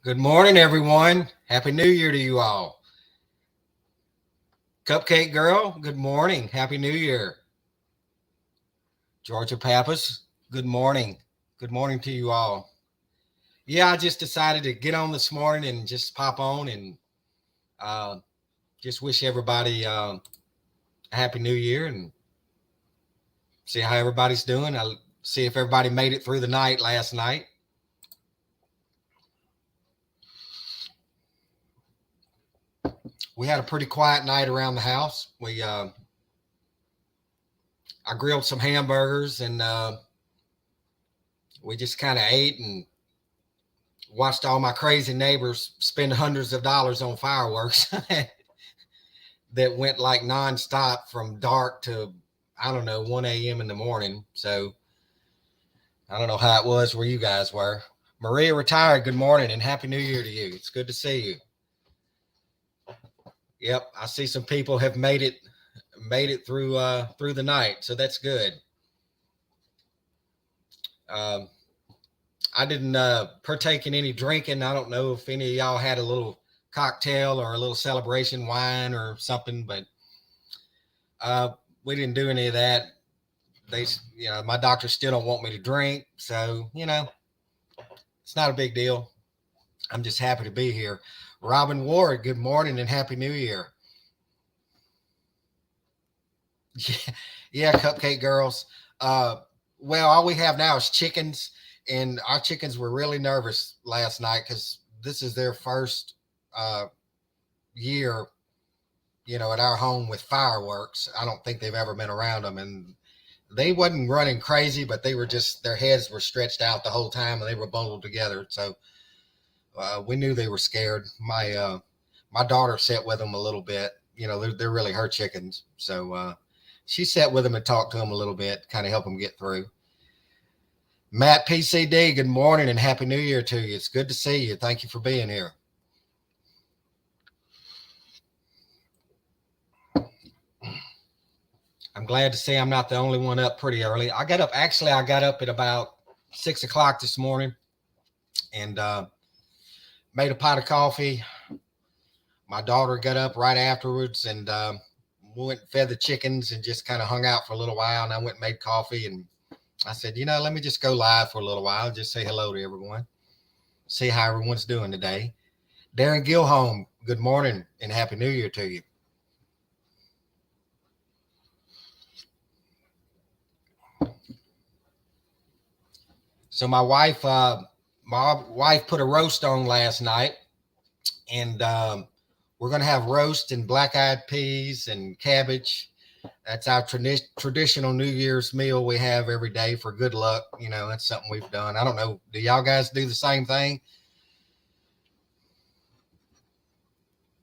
Good morning, everyone. Happy New Year to you all. Cupcake Girl, good morning. Happy New Year. Georgia Pappas, good morning. Good morning to you all. Yeah, I just decided to get on this morning and just pop on and uh, just wish everybody a Happy New Year and see how everybody's doing. I'll see if everybody made it through the night last night. We had a pretty quiet night around the house. I grilled some hamburgers and we just kind of ate and watched all my crazy neighbors spend hundreds of dollars on fireworks that went like nonstop from dark to I don't know 1 a.m. in the morning. So I don't know how it was where you guys were. Maria retired. Good morning and happy New Year to you. It's good to see you. Yep, I see some people have made it through the night, so that's good. Um, I didn't partake in any drinking. I don't know if any of y'all had a little cocktail or a little celebration wine or something, but uh, we didn't do any of that. They, my doctor still don't want me to drink, so it's not a big deal. I'm just happy to be here. Robin Ward, good morning and happy New Year. Yeah, Cupcake Girls. Uh, well, all we have now is chickens, and our chickens were really nervous last night because this is their first uh, year, at our home with fireworks. I don't think they've ever been around them, and they wasn't running crazy, but they were just their heads were stretched out the whole time, and they were bundled together. So we knew they were scared. My daughter sat with them a little bit. They're really her chickens, so she sat with them and talked to them a little bit, kind of help them get through. Matt PCD, good morning and happy New Year to you. It's good to see you. Thank you for being here. I'm glad to see I'm not the only one up pretty early. I got up at about 6 o'clock this morning and made a pot of coffee. My daughter got up right afterwards and went and fed the chickens and just kind of hung out for a little while. And I went and made coffee and I said, let me just go live for a little while, just say hello to everyone, see how everyone's doing today. Darren Gilholm, good morning and happy New Year to you. So my wife put a roast on last night, and we're gonna have roast and black-eyed peas and cabbage. That's our traditional New Year's meal we have every day for good luck. That's something we've done. I don't know. Do y'all guys do the same thing?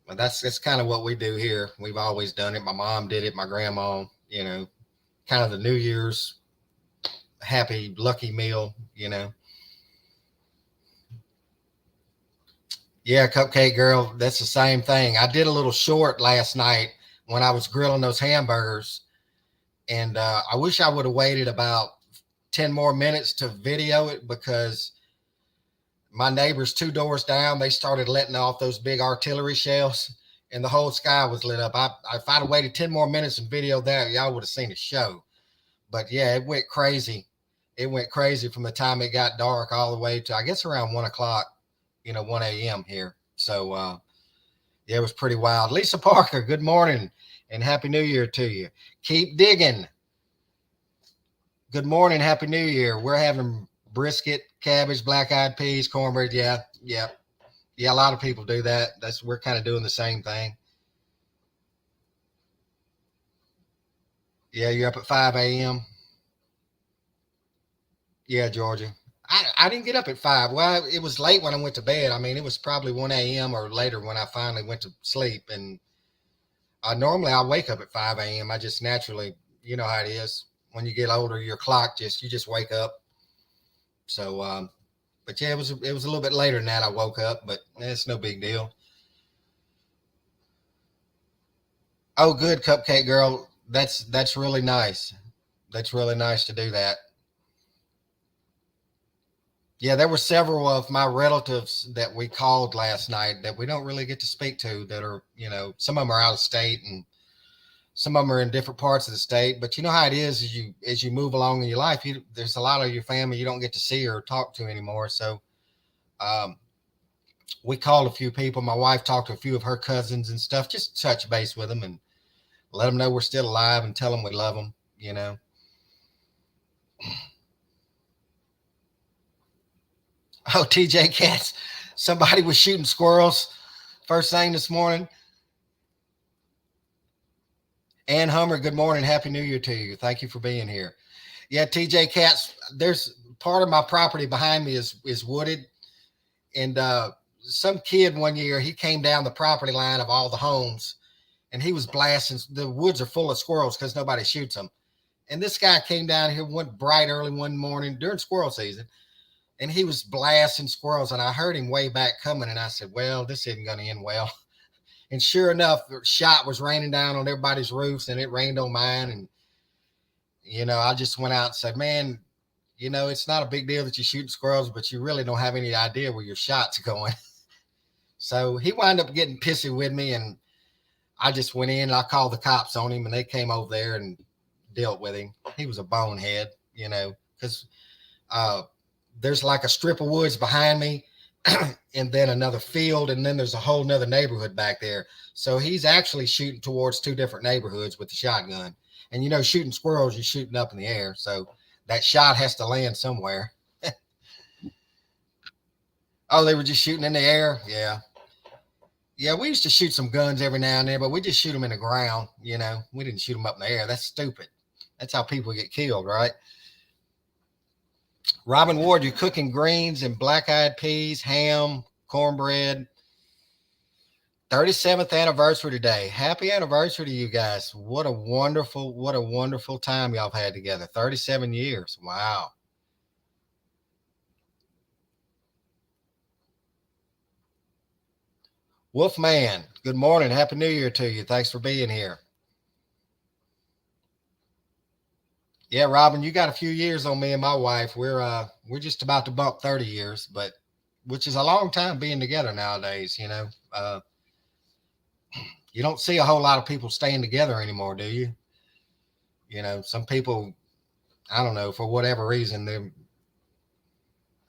But that's kind of what we do here. We've always done it. My mom did it. My grandma. Kind of the New Year's happy lucky meal. Yeah, Cupcake Girl, that's the same thing. I did a little short last night when I was grilling those hamburgers, and I wish I would have waited about 10 more minutes to video it because my neighbors 2 doors down, they started letting off those big artillery shells, and the whole sky was lit up. If I'd have waited 10 more minutes and videoed that, y'all would have seen a show. But yeah, it went crazy. It went crazy from the time it got dark all the way to, I guess, around 1 o'clock, 1 a.m. here. So, yeah, it was pretty wild. Lisa Parker, good morning and happy New Year to you. Keep digging. Good morning, happy New Year. We're having brisket, cabbage, black-eyed peas, cornbread. Yeah, yeah, yeah. A lot of people do that. We're kind of doing the same thing. Yeah, you're up at 5 a.m. Yeah, Georgia. I didn't get up at 5. Well, it was late when I went to bed. I mean, it was probably 1 a.m. or later when I finally went to sleep. And normally I wake up at 5 a.m. I just naturally, you know how it is. When you get older, your clock you just wake up. So, but yeah, it was a little bit later than that I woke up, but it's no big deal. Oh, good, Cupcake Girl. That's really nice. That's really nice to do that. Yeah, there were several of my relatives that we called last night that we don't really get to speak to that are, some of them are out of state and some of them are in different parts of the state. But you know how it is as you move along in your life, there's a lot of your family you don't get to see or talk to anymore. So um, we called a few people. My wife talked to a few of her cousins and stuff, just touch base with them and let them know we're still alive and tell them we love them, you know. Oh, TJ Cats, somebody was shooting squirrels first thing this morning. Ann Hummer, good morning. Happy New Year to you. Thank you for being here. Yeah, TJ Cats, there's part of my property behind me is wooded. And some kid one year, he came down the property line of all the homes and he was blasting. The woods are full of squirrels because nobody shoots them. And this guy came down here one bright early one morning during squirrel season and he was blasting squirrels. And I heard him way back coming. And I said, well, this isn't going to end well. And sure enough, the shot was raining down on everybody's roofs and it rained on mine. And, I just went out and said, man, it's not a big deal that you're shooting squirrels, but you really don't have any idea where your shot's going. So he wound up getting pissy with me. And I just went in and I called the cops on him and they came over there and dealt with him. He was a bonehead, because there's like a strip of woods behind me and then another field. And then there's a whole nother neighborhood back there. So he's actually shooting towards two different neighborhoods with the shotgun. And, shooting squirrels, you're shooting up in the air. So that shot has to land somewhere. Oh, they were just shooting in the air. Yeah. Yeah, we used to shoot some guns every now and then, but we just shoot them in the ground. We didn't shoot them up in the air. That's stupid. That's how people get killed, right? Robin Ward, you're cooking greens and black-eyed peas, ham, cornbread. 37th anniversary today. Happy anniversary to you guys. What a wonderful time y'all have had together. 37 years. Wow. Wolfman, good morning. Happy New Year to you. Thanks for being here. Yeah, Robin, you got a few years on me and my wife. We're just about to bump 30 years, but which is a long time being together nowadays. You don't see a whole lot of people staying together anymore, do you? Some people, I don't know, for whatever reason,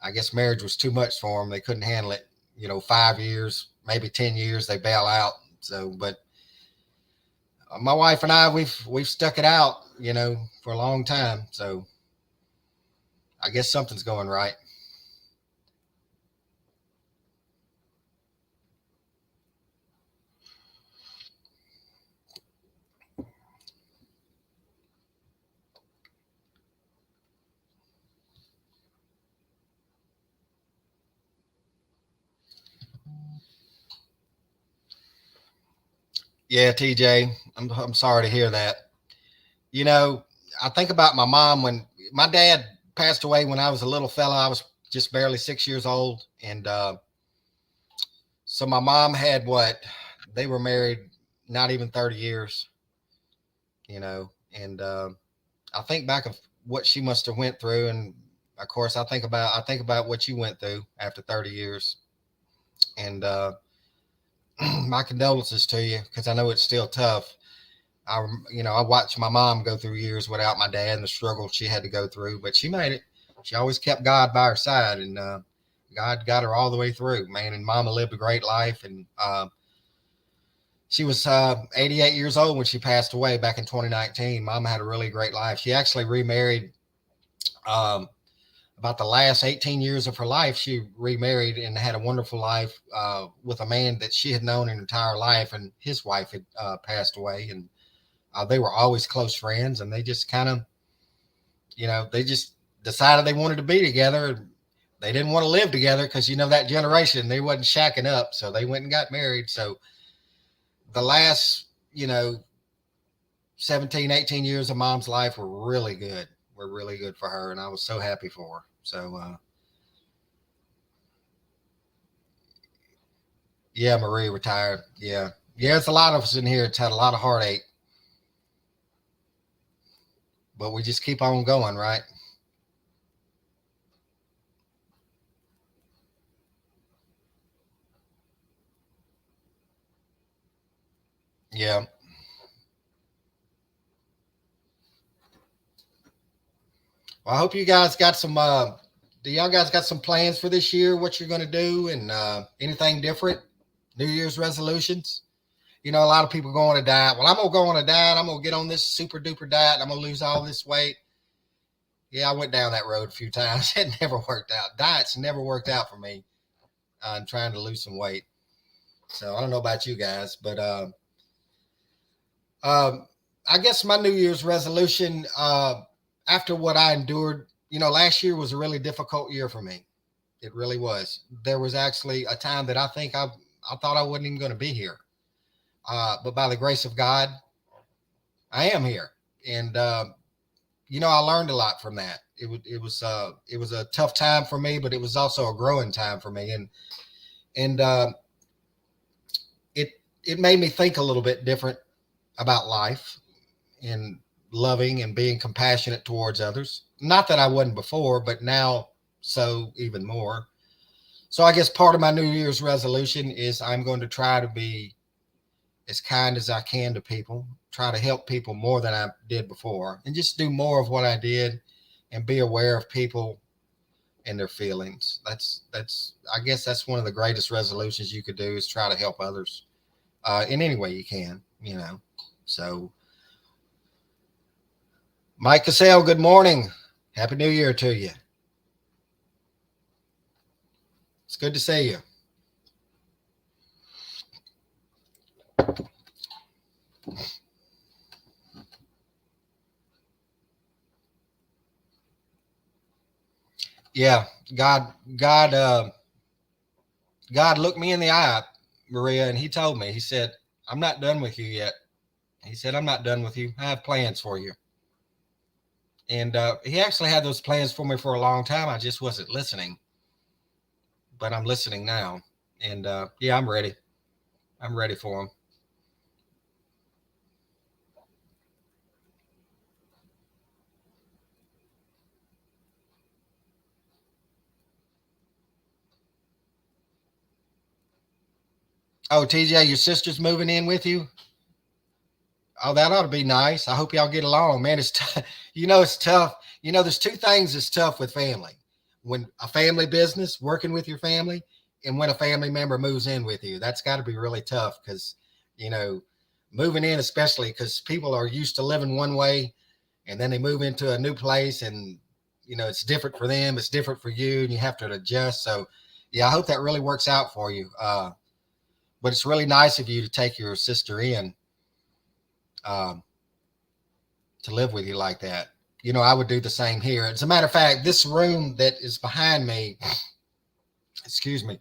I guess marriage was too much for them. They couldn't handle it. 5 years, maybe 10 years, they bail out. So, but my wife and I, we've stuck it out, for a long time. So I guess something's going right. Yeah, TJ, I'm sorry to hear that. You know, I think about my mom when my dad passed away when I was a little fella. I was just barely 6 years old, and so my mom had what they were married not even 30 years. And I think back of what she must have went through, and of course I think about what you went through after 30 years, and my condolences to you because I know it's still tough. I watched my mom go through years without my dad and the struggle she had to go through, but she made it. She always kept God by her side, and God got her all the way through, man. And Mama lived a great life, and she was 88 years old when she passed away back in 2019. Mama had a really great life. She actually remarried. Um, about the last 18 years of her life, she remarried and had a wonderful life with a man that she had known her entire life, and his wife had passed away, and they were always close friends, and they just kind of, they just decided they wanted to be together. They didn't want to live together because, that generation, they wasn't shacking up. So they went and got married. So the last, 17, 18 years of mom's life were really good. Were really good for her. And I was so happy for her. So, yeah, Marie retired. Yeah. Yeah, it's a lot of us in here. It's had a lot of heartache, but we just keep on going, right? Yeah. Well, I hope you guys got some. Do y'all guys got some plans for this year? What you're going to do and anything different? New Year's resolutions? You know, a lot of people go on a diet. Well, I'm gonna go on a diet. I'm gonna get on this super duper diet. I'm gonna lose all this weight. Yeah, I went down that road a few times. It never worked out. Diets never worked out for me. I'm trying to lose some weight. So I don't know about you guys, but um, I guess my New Year's resolution, after what I endured, you know, last year was a really difficult year for me. It really was. There was actually a time that I thought I wasn't even going to be here. But by the grace of God, I am here, and you know, I learned a lot from that. It was a tough time for me, but it was also a growing time for me, and it it made me think a little bit different about life and loving and being compassionate towards others. Not that I wasn't before, but now so even more. So I guess part of my New Year's resolution is I'm going to try to be as kind as I can to people, try to help people more than I did before, and just do more of what I did and be aware of people and their feelings. That's I guess that's one of the greatest resolutions you could do is try to help others in any way you can, you know. So, Mike Cassell, good morning. Happy New Year to you. It's good to see you. Yeah, God, God, God looked me in the eye, Maria, and He told me. He said, "I'm not done with you yet." He said, "I'm not done with you. I have plans for you." And He actually had those plans for me for a long time. I just wasn't listening, but I'm listening now. And yeah, I'm ready. I'm ready for them. Oh, TJ, your sister's moving in with you. Oh, that ought to be nice. I hope y'all get along, man. You know, it's tough. You know, there's two things that's tough with family: when a family business, working with your family, and when a family member moves in with you. That's got to be really tough because, you know, moving in, especially because people are used to living one way, and then they move into a new place, and you know, it's different for them. It's different for you, and you have to adjust. So, yeah, I hope that really works out for you. But it's really nice of you to take your sister in. Um, to live with you like that. You know, I would do the same here. As a matter of fact, this room that is behind me, excuse me,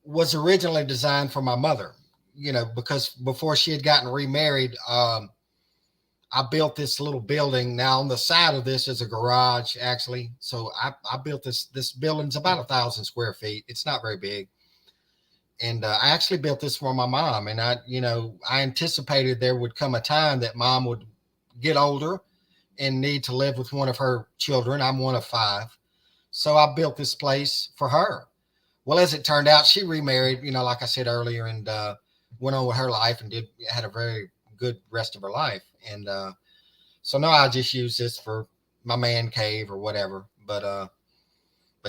was originally designed for my mother. You know, because before she had gotten remarried, I built this little building. Now on the side of this is a garage, actually. So I built this building's about 1,000 square feet. It's not very big, and I actually built this for my mom. And I anticipated there would come a time that mom would get older and need to live with one of her children. I'm one of five. So I built this place for her. Well, as it turned out, she remarried, you know, like I said earlier, and went on with her life and had a very good rest of her life. And so now I just use this for my man cave or whatever. But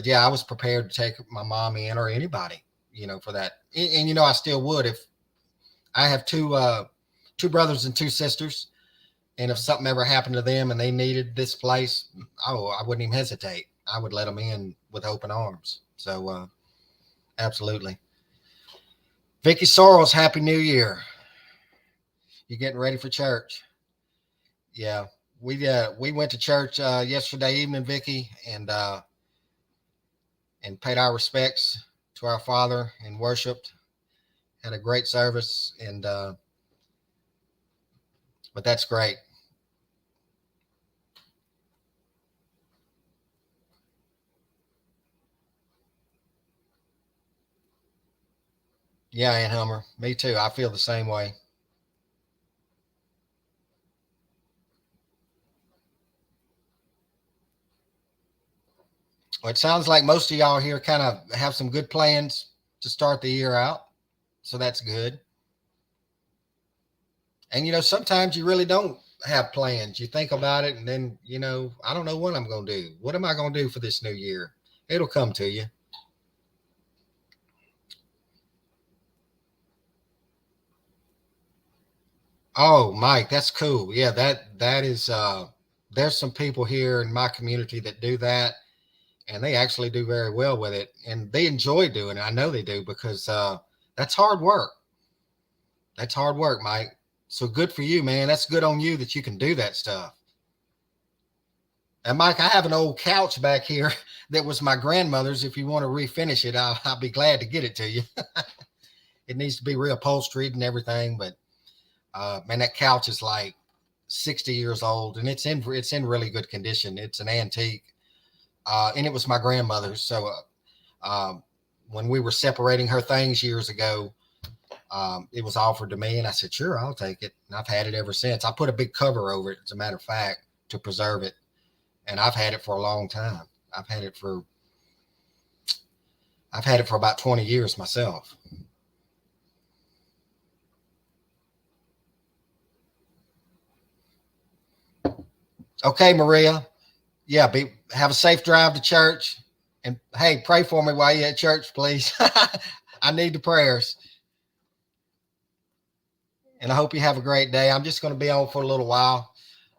yeah, I was prepared to take my mom in or anybody, you know, for that. And you know, I still would if I have two brothers and two sisters, and if something ever happened to them and they needed this place, oh, I wouldn't even hesitate. I would let them in with open arms. So, absolutely. Vicky Sorrells, Happy New Year. You getting ready for church? Yeah, we went to church yesterday evening, Vicky, and paid our respects to our Father and worshipped. Had a great service, and but that's great. Yeah, Aunt Hummer, me too. I feel the same way. Well, it sounds like most of y'all here kind of have some good plans to start the year out. So that's good. And sometimes you really don't have plans. You think about it, and then I don't know what I'm going to do. What am I going to do for this new year? It'll come to you. Oh, Mike, that's cool. Yeah, that is. There's some people here in my community that do that, and they actually do very well with it, and they enjoy doing it. I know they do because that's hard work. That's hard work, Mike. So good for you, man. That's good on you that you can do that stuff. And Mike, I have an old couch back here that was my grandmother's. If you want to refinish it, I'll be glad to get it to you. It needs to be reupholstered and everything, but man, that couch is like 60 years old, and it's in really good condition. It's an antique, and it was my grandmother's. So when we were separating her things years ago, it was offered to me, and I said, "Sure, I'll take it." And I've had it ever since. I put a big cover over it, as a matter of fact, to preserve it, and I've had it for a long time. I've had it for I've had it for about 20 years myself. Okay, Maria. Yeah, have a safe drive to church, and hey, pray for me while you're at church, please. I need the prayers, and I hope you have a great day. I'm just going to be on for a little while.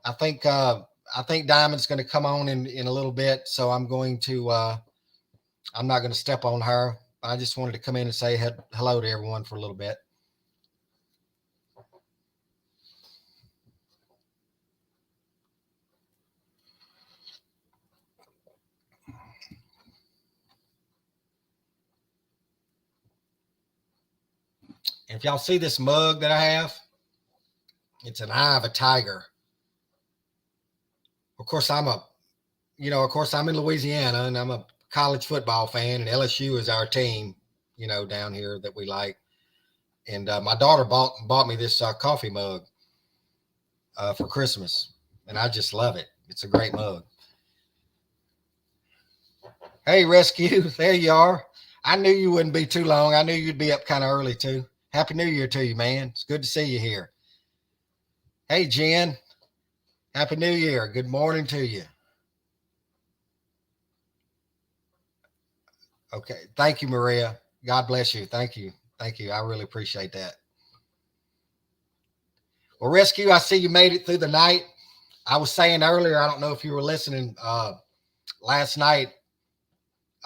I think uh, I think Diamond's going to come on in a little bit, so I'm not going to step on her. I just wanted to come in and say hello to everyone for a little bit. If y'all see this mug that I have, it's an eye of a tiger. Of course, I'm in Louisiana, and I'm a college football fan, and LSU is our team, down here that we like. And my daughter bought me this coffee mug for Christmas, and I just love it. It's a great mug. Hey, Rescue, there you are. I knew you wouldn't be too long. I knew you'd be up kind of early too. Happy New Year to you, man. It's good to see you here. Hey, Jen. Happy New Year. Good morning to you. Okay. Thank you, Maria. God bless you. Thank you. Thank you. I really appreciate that. Well, Rescue, I see you made it through the night. I was saying earlier, I don't know if you were listening last night.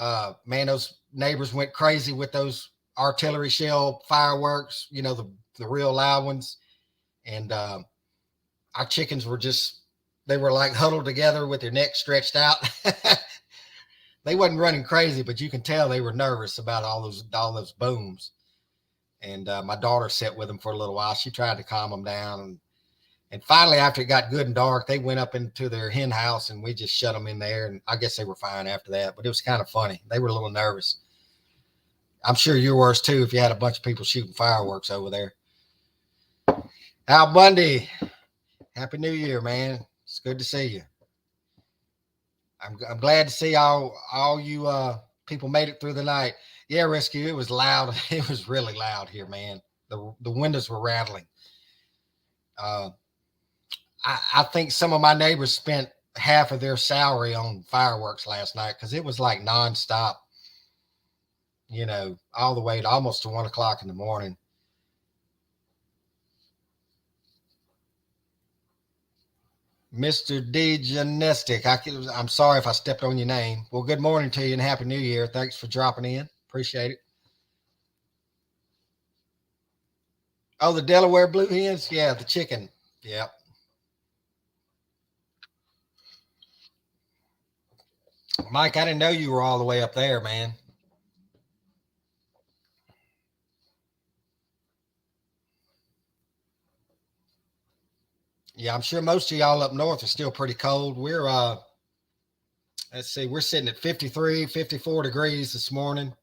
Man, those neighbors went crazy with those artillery shell fireworks, the real loud ones. And our chickens they were like huddled together with their necks stretched out. They wasn't running crazy, but you can tell they were nervous about all those booms. And my daughter sat with them for a little while. She tried to calm them down, and finally, after it got good and dark, they went up into their hen house, and we just shut them in there. And I guess they were fine after that. But it was kind of funny. They were a little nervous. I'm sure you were too if you had a bunch of people shooting fireworks over there. Al Bundy, Happy New Year, man. It's good to see you. I'm glad to see all you people made it through the night. Yeah, Rescue. It was loud. It was really loud here, man. The windows were rattling. Uh, I think some of my neighbors spent half of their salary on fireworks last night because it was like nonstop. All the way to almost to 1 o'clock in the morning. Mr. D. Genestic, I'm sorry if I stepped on your name. Well, good morning to you and Happy New Year. Thanks for dropping in. Appreciate it. Oh, the Delaware Blue Hens? Yeah, the chicken. Yep. Mike, I didn't know you were all the way up there, man. Yeah, I'm sure most of y'all up north are still pretty cold. Let's see, we're sitting at 53, 54 degrees this morning.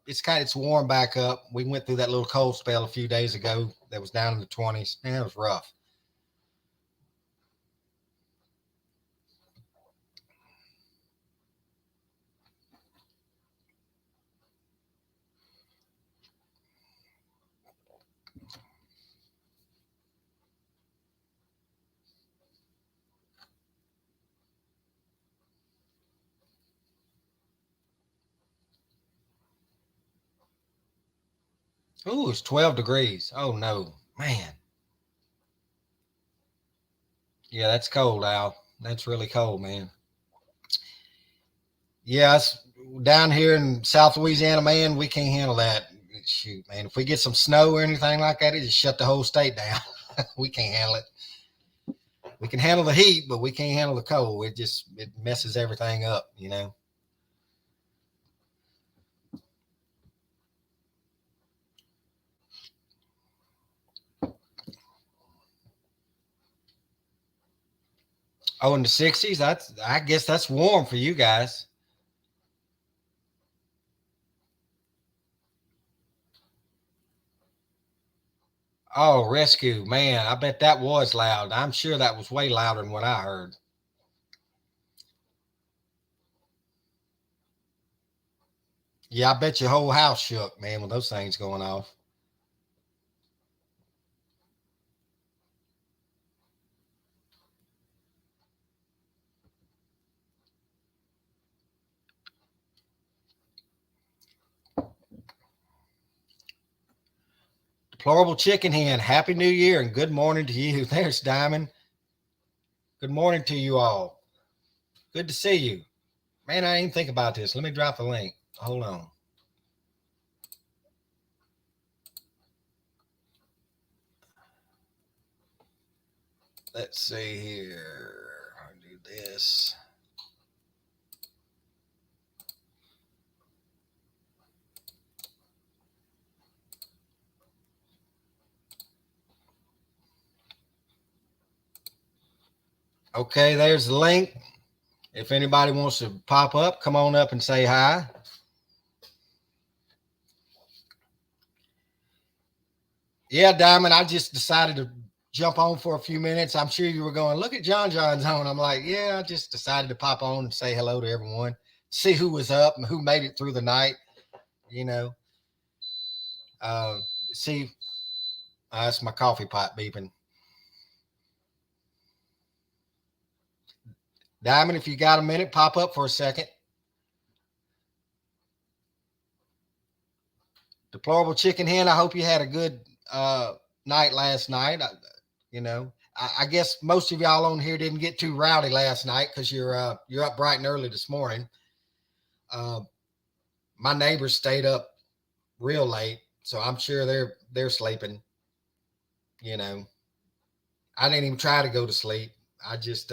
It's warm back up. We went through that little cold spell a few days ago that was down in the 20s. Man, it was rough. Ooh, it's 12 degrees. Oh no, man. Yeah, that's cold, Al. That's really cold, man. Yeah, it's down here in South Louisiana, man. We can't handle that. Shoot, man. If we get some snow or anything like that, it just shut the whole state down. We can't handle it. We can handle the heat, but we can't handle the cold. It messes everything up, you know. Oh, in the 60s, I guess that's warm for you guys. Oh, rescue, man. I bet that was loud. I'm sure that was way louder than what I heard. Yeah, I bet your whole house shook, man, with those things going off. Deplorable chicken hen. Happy New Year and good morning to you. There's Diamond. Good morning to you all. Good to see you. Man, I didn't think about this. Let me drop the link. Hold on. Let's see here. I'll do this. Okay, there's the link. If anybody wants to pop up, come on up and say hi. Yeah, Diamond, I just decided to jump on for a few minutes. I'm sure you were going, look at John John's on. I'm like, yeah, I just decided to pop on and say hello to everyone, see who was up and who made it through the night, you know. Uh, see, that's my coffee pot beeping. Diamond, if you got a minute, pop up for a second. Deplorable chicken hen, I hope you had a good night last night. You know, I guess most of y'all on here didn't get too rowdy last night because you're up bright and early this morning. Uh, my neighbors stayed up real late, so I'm sure they're sleeping. You know, I didn't even try to go to sleep. I just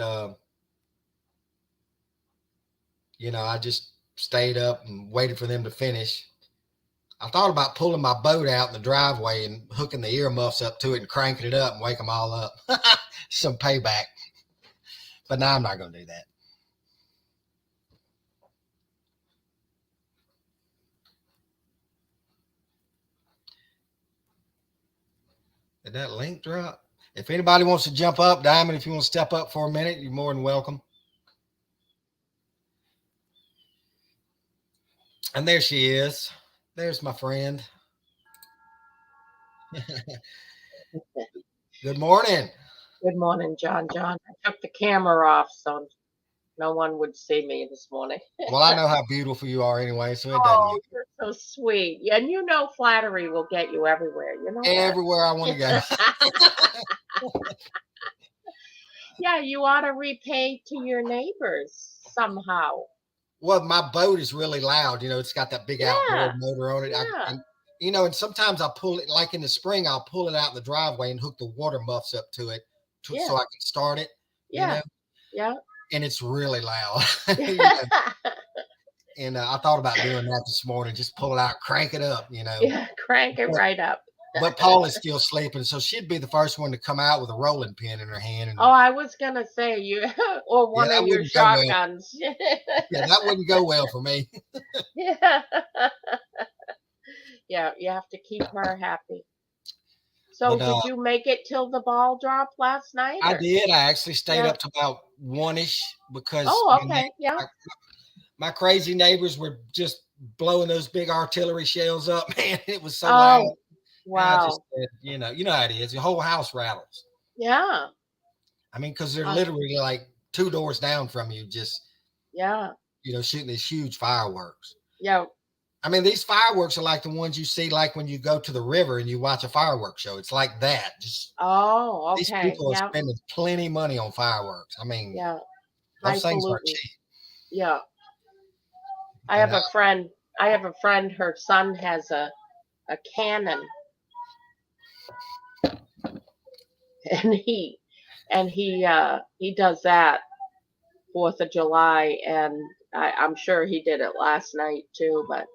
I just stayed up and waited for them to finish. I thought about pulling my boat out in the driveway and hooking the earmuffs up to it and cranking it up and wake them all up. Some payback. But now I'm not going to do that. Did that link drop? If anybody wants to jump up, Diamond, if you want to step up for a minute, you're more than welcome. And there she is. There's my friend. Good morning. Good morning, John. I took the camera off so no one would see me this morning. Well, I know how beautiful you are anyway, so it doesn't Oh, matter. you're so sweet. And you know flattery will get you everywhere. You know that? Everywhere I want to go. Yeah, you ought to repay to your neighbors somehow. Well, my boat is really loud. You know, it's got that big outboard Yeah, motor on it. yeah. And sometimes I'll pull it, like in the spring, I'll pull it out in the driveway and hook the water muffs up to it Yeah. so I can start it, Yeah. Yeah. And it's really loud. Yeah. And I thought about doing that this morning, just pull it out, crank it up, Yeah, crank it right up. But Paul is still sleeping, so she'd be the first one to come out with a rolling pin in her hand. Oh, I was going to say you or one of your shotguns. Well. Yeah, that wouldn't go well for me. Yeah. Yeah, you have to keep her happy. So did you make it till the ball dropped last night? I did. I actually stayed up to about 1-ish because okay. My crazy neighbors were just blowing those big artillery shells up. Man, it was so loud. Wow. I just said, you know how it is. The whole house rattles. Yeah. I mean, because they're literally like 2 doors down from you, just shooting these huge fireworks. Yeah. I mean, these fireworks are like the ones you see, like when you go to the river and you watch a fireworks show. It's like that. Just Oh, these okay. people are Yeah, spending plenty of money on fireworks. I mean, yeah. those things aren't Highfalutin. cheap. Yeah. I And have a friend. I have a friend. Her son has a cannon, and he does that 4th of July, and I'm sure he did it last night too. But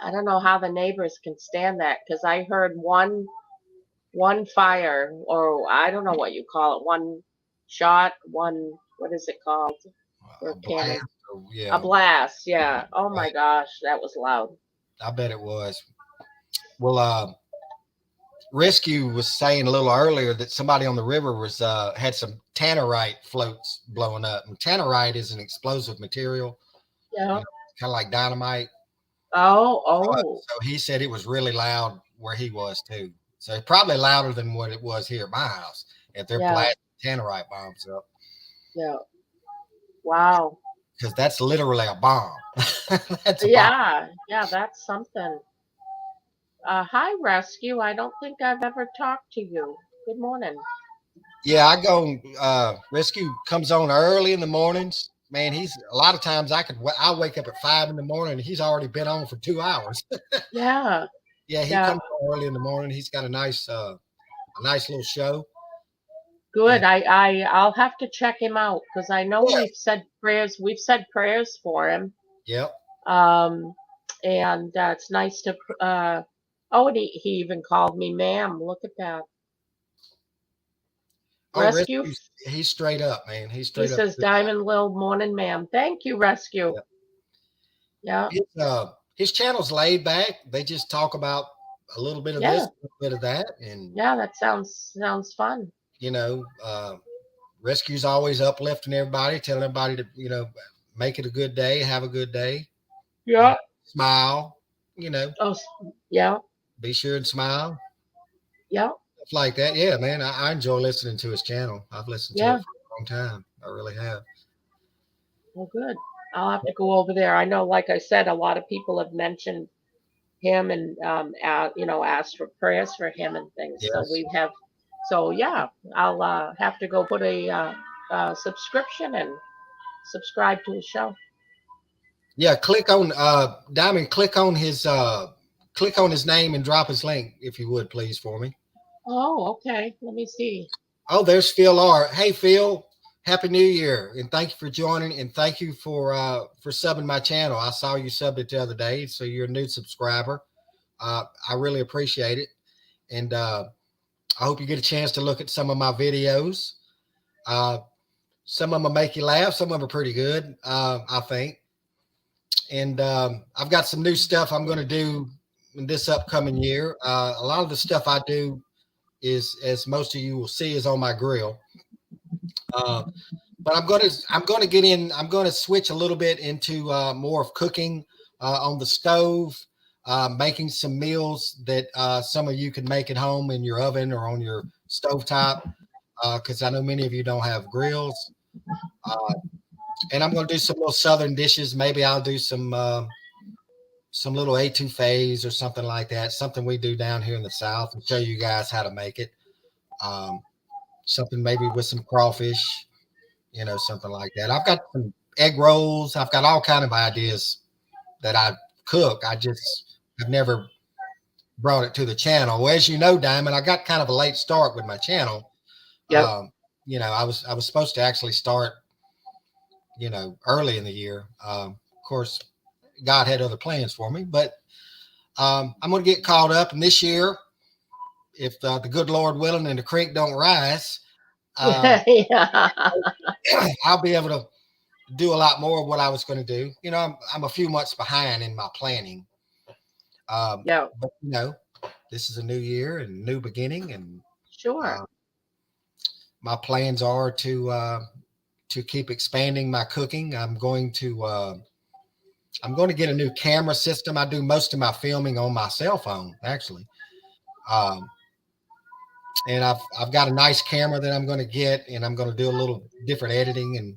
I don't know how the neighbors can stand that because I heard one fire, or I don't know what you call it, one shot, one, what is it called for a a cannon? blast, A yeah, blast, yeah. Oh my right. gosh, that was loud. I bet it was. Well, Rescue was saying a little earlier that somebody on the river was had some tannerite floats blowing up. And tannerite is an explosive material, Yeah. kind of like dynamite. Oh, oh, So he said it was really loud where he was too. So probably louder than what it was here at my house if they're yeah, blasting tannerite bombs up, yeah. Wow. because that's literally a bomb. That's a bomb. Yeah, yeah, that's something. Hi, Rescue. I don't think I've ever talked to you. Good morning. Yeah, I go. Rescue comes on early in the mornings. Man, he's a lot of times I wake up at 5 in the morning and he's already been on for 2 hours. Yeah, Yeah, he yeah. comes on early in the morning. He's got a nice little show. Good. And I'll have to check him out because I know yeah, we've said prayers for him. yep. Um, and it's nice to oh, and he even called me ma'am. Look at that. Oh, Rescue. Rescue, he's straight up, man. He's He straight up. says Diamond Lil morning ma'am. Thank you, Rescue. Yeah. Yeah. His channel's laid back. They just talk about a little bit of this, Yeah. a little bit of that, and Yeah, that sounds fun. you know, Rescue's always uplifting everybody, telling everybody to make it a good day, have a good day, Yeah. smile, Oh, yeah. be sure and smile, Yeah. stuff like that. Yeah, man, I enjoy listening to his channel. I've listened to Yeah. it for a long time. I really have. Well, good. I'll have to go over there. I know, like I said, a lot of people have mentioned him and asked for prayers for him and things. So Yes. we have. So yeah, I'll have to go put a subscription and subscribe to his show. Yeah, click on Diamond, click on his name and drop his link if you would, please, for me. Oh, okay. Let me see. Oh, there's Phil R. Hey, Phil, Happy New Year, and thank you for joining, and thank you for subbing my channel. I saw you subbed it the other day, so you're a new subscriber. I really appreciate it, and I hope you get a chance to look at some of my videos. Some of them make you laugh. Some of them are pretty good, I think. And I've got some new stuff I'm going to do in this upcoming year. A lot of the stuff I do is, as most of you will see, is on my grill. But I'm going to get in. I'm going to switch a little bit into more of cooking on the stove, making some meals that some of you can make at home in your oven or on your stovetop, because I know many of you don't have grills. And I'm going to do some little southern dishes. Maybe I'll do some little etouffees or something like that. Something we do down here in the South, and show you guys how to make it. Something maybe with some crawfish, something like that. I've got some egg rolls. I've got all kind of ideas that I cook. I've never brought it to the channel. Well, as you know, Diamond, I got kind of a late start with my channel. Yep. I was supposed to actually start early in the year. Of course, God had other plans for me, but I'm going to get caught up. And this year, if the good Lord willing and the creek don't rise, Yeah. I'll be able to do a lot more of what I was going to do. I'm a few months behind in my planning. Yeah. But this is a new year and new beginning, and Sure. my plans are to keep expanding my cooking. I'm going to get a new camera system. I do most of my filming on my cell phone, actually. And I've got a nice camera that I'm going to get, and I'm going to do a little different editing and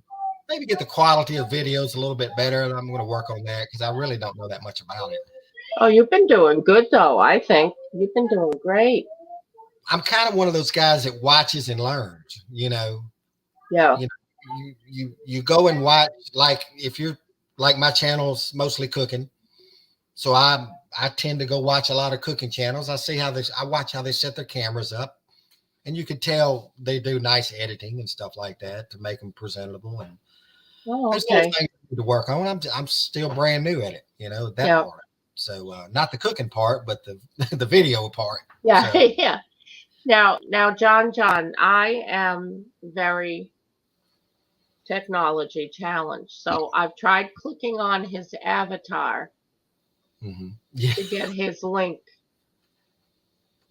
maybe get the quality of videos a little bit better. And I'm going to work on that because I really don't know that much about it. Oh, you've been doing good though. I think you've been doing great. I'm kind of one of those guys that watches and learns. You know, Yeah. you know, you go and watch. Like if you're like my channel's mostly cooking, so I tend to go watch a lot of cooking channels. I see how they I watch how they set their cameras up, and you can tell they do nice editing and stuff like that to make them presentable. And Oh, there's little okay. things to work on. I'm still brand new at it, you know, that Yeah. part. So not the cooking part, but the the video part. Yeah. So Yeah. Now, John, I am very technology challenged. So I've tried clicking on his avatar yeah, to get his link,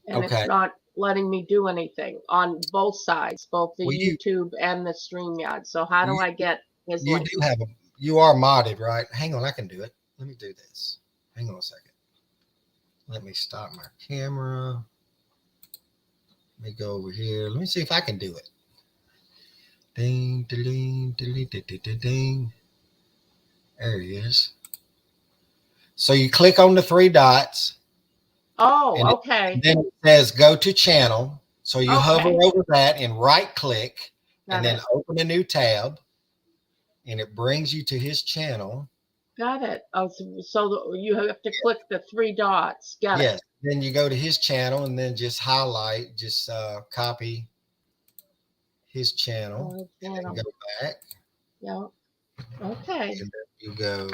and it's okay. not letting me do anything on both sides, both the Well, YouTube and the StreamYard. So how do you I get his you link? do have a you are modded, right? Hang on, I can do it. Let me do this. Hang on a second. Let me stop my camera. Let me go over here. Let me see if I can do it. Ding, ding, ding, ding, ding, ding, ding. There he is. So you click on the three dots, Oh, and, okay. and then it says go to channel. So you hover Okay. over that and right click, and Got then it. open a new tab, and it brings you to his channel. Got it. Oh, so you have to click the three dots. Got it. Yes. Then you go to his channel, and then just highlight, just copy his channel, and then Channel. go back, Yeah. Okay. and then you go.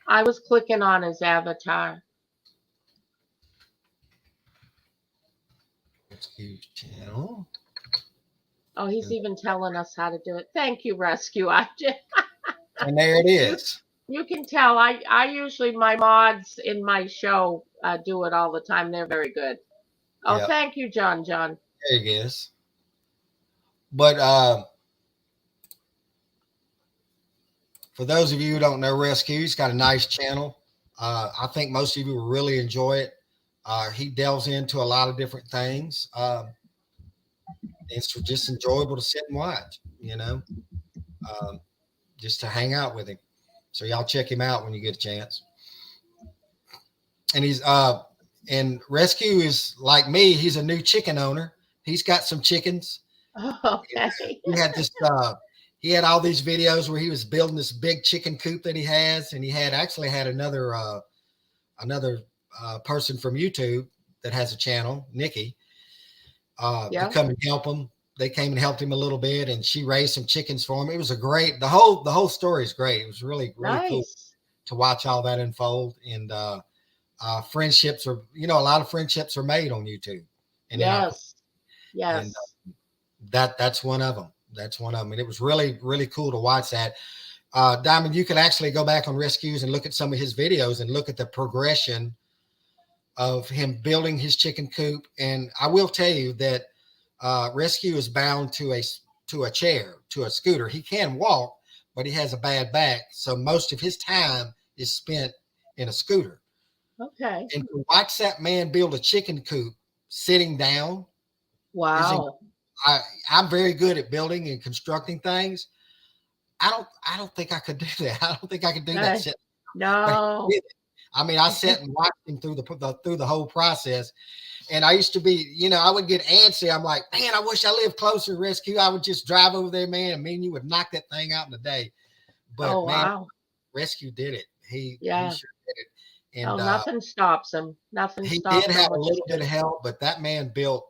I was clicking on his avatar. Rescue channel. Oh, he's even telling us how to do it. Thank you, Rescue. I just, And there it you is. you can tell. I usually my mods in my show do it all the time. They're very good. Oh, Yeah, thank you, John. there it is. But for those of you who don't know Rescue, he's got a nice channel. I think most of you will really enjoy it. He delves into a lot of different things. It's just enjoyable to sit and watch, you know, um, just to hang out with him. So y'all check him out when you get a chance. And and Rescue is like me. He's a new chicken owner. He's got some chickens. Okay. He had this he had all these videos where he was building this big chicken coop that he has, and he had actually had another person from YouTube that has a channel, Nikki, to Yeah. come and help him. They came and helped him a little bit, and she raised some chickens for him. It was a great the whole story is great. It was really cool Nice. to watch all that unfold. And friendships are, you know, a lot of friendships are made on YouTube, and then Yes. and Yes. that's one of them. That's one of them, and it was really cool to watch that. Diamond, you can actually go back on Rescues and look at some of his videos and look at the progression of him building his chicken coop. And I will tell you that Rescue is bound to a chair, to a scooter. He can walk, but he has a bad back, so most of his time is spent in a scooter. Okay. And to watch that man build a chicken coop sitting down is Wow. I'm very good at building and constructing things. I don't think I could do that. I don't think I could do that shit. But he No. did it. I mean, I sat and watched him through the whole process. And I used to be, you know, I would get antsy. I'm like, man, I wish I lived closer to Rescue. I would just drive over there, man, and me and you would knock that thing out in a day. Oh, But man, wow. Rescue did it. He Yeah. sure did it. Oh, And nothing stops him. Nothing he did stops him have a with little bit of chicken. help, but that man built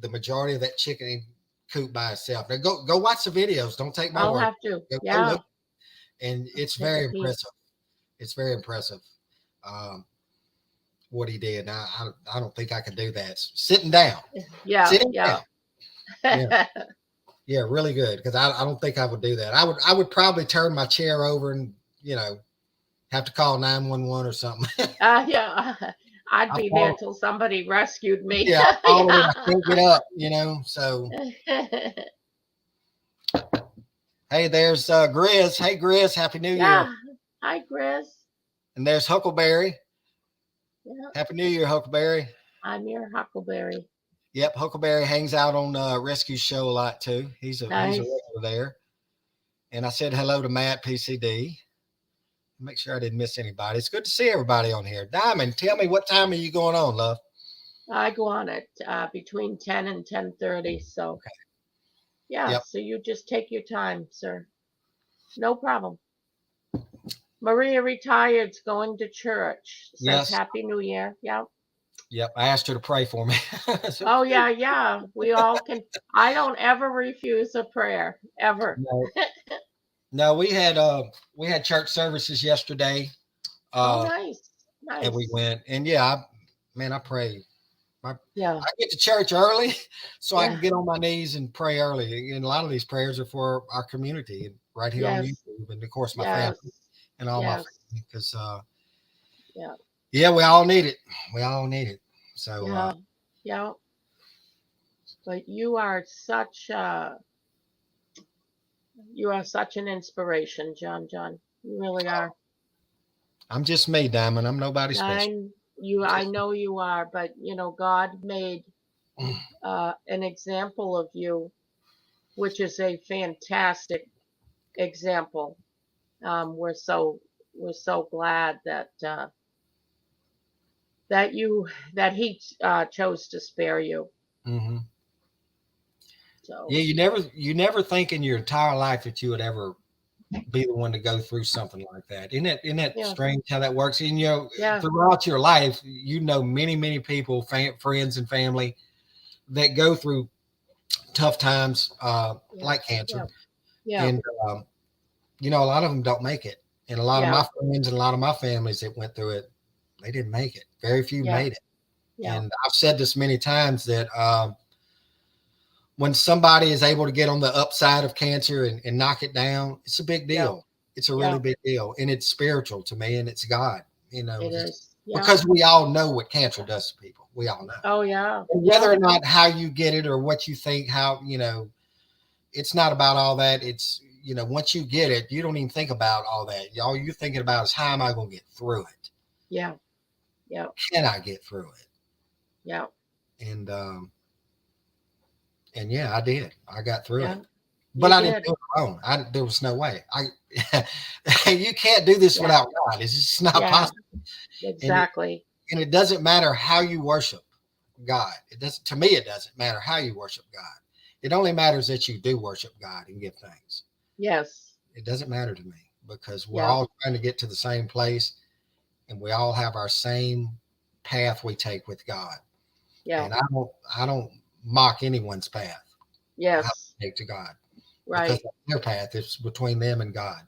the majority of that chicken coop by himself. Now go watch the videos. Don't take my I'll word. have to. Go Yeah. look, and it's Take a very peek. impressive. It's very impressive. What he did. Now, I don't think I could do that. Sitting down, Yeah. sitting Yeah. down. Yeah, yeah, really good. Because I don't think I would do that. I would probably turn my chair over and, you know, have to call 911 or something. Yeah. I'd I be there fall, till somebody rescued me. yeah, I fall and I Yeah. can't get up. You know. So hey, there's Grizz. Hey, Grizz, Happy New Year. Yeah. Hi, Chris. And there's Huckleberry. Yeah. Happy New Year, Huckleberry. I'm your Huckleberry. Yep, Huckleberry hangs out on Rescue Show a lot too. He's a Nice. regular there. And I said hello to Matt PCD. Make sure I didn't miss anybody. It's good to see everybody on here. Diamond, tell me, what time are you going on, love? I go on at between 10 and 10:30. So Okay. yeah, Yep. so you just take your time, sir. No problem. Maria retired's going to church. Says Yes. Happy New Year. Yeah. Yep. I asked her to pray for me. So, Oh yeah, yeah. We all can. I don't ever refuse a prayer ever. no, no, we had church services yesterday. Oh, Uh, nice, and we nice. went, and yeah, man, I prayed. I Yeah, get to church early so I yeah, can get on my knees and pray early. And a lot of these prayers are for our community and right here on yes, YouTube, and of course my yes, family and all my yes, family. Because yeah, yeah, we all need it. We all need it. So yeah, yeah. But you are such an inspiration, John. John, you really are. I'm just me, Diamond. I'm nobody special. I Just know you are, but God made an example of you, which is a fantastic example. We're so glad that he chose to spare you. hmm So Yeah, you never think in your entire life that you would ever be the one to go through something like that. Isn't that yeah, strange how that works? And yeah, throughout your life, many people, friends and family that go through tough times, yeah, like cancer, yeah, yeah, and a lot of them don't make it. And a lot of yeah, my friends and a lot of my families that went through it, they didn't make it. Very few yeah, made it. yeah, And I've said this many times that when somebody is able to get on the upside of cancer and knock it down, it's a big yeah, deal. It's a yeah. really big deal. And it's spiritual to me, and it's God, It is. Yeah. because we all know what cancer does to people. We all know. Oh yeah. And Yeah. whether or not how you get it or what you think, it's not about all that. It's, once you get it, you don't even think about all that. All you're thinking about is, how am I going to get through it? Yeah. Yeah. Can I get through it? Yeah. And, and yeah, I did. I got through Yeah. it. But You I didn't did. do it alone. There was no way. You can't do this Yeah. without God. It's just not Yeah. possible. Exactly. And it doesn't matter how you worship God. It doesn't. To me, it doesn't matter how you worship God. It only matters that you do worship God and give thanks. Yes. It doesn't matter to me, because we're Yeah. all trying to get to the same place, and we all have our same path we take with God. Yeah. And I don't mock anyone's path. How Yes. they take to God, because Right. their path is between them and God.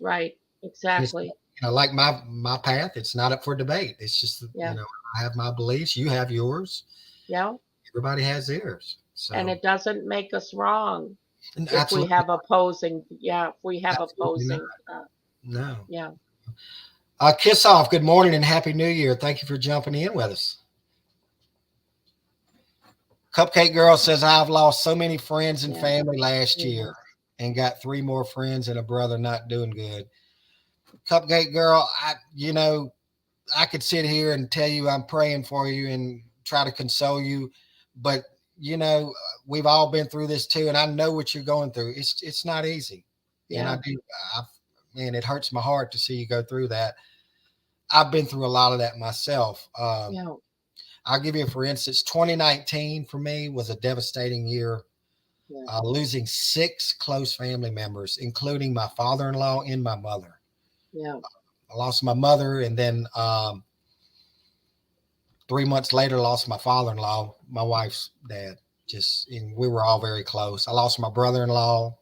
Right. And it's, Exactly. like my path, it's not up for debate. It's just, Yeah. I have my beliefs, you have yours, Yeah. everybody has theirs. And So, it doesn't make us wrong if we absolutely, have opposing. Yeah. If we have absolutely not. opposing. No. Yeah. Kiss off. Good morning and happy New Year. Thank you for jumping in with us. Cupcake Girl says, I've lost so many friends and Yeah. family last Yeah. year and got 3 more friends and a brother not doing good. Cupcake Girl, I could sit here and tell you I'm praying for you and try to console you, but we've all been through this too, and I know what you're going through. It's not easy, and Yeah. man, it hurts my heart to see you go through that. I've been through a lot of that myself. Yeah. I'll give you, for instance, 2019 for me was a devastating year, Yeah. losing 6 close family members, including my father-in-law and my mother. Yeah. I lost my mother, and then 3 months later, lost my father-in-law, my wife's dad. And we were all very close. I lost my brother-in-law,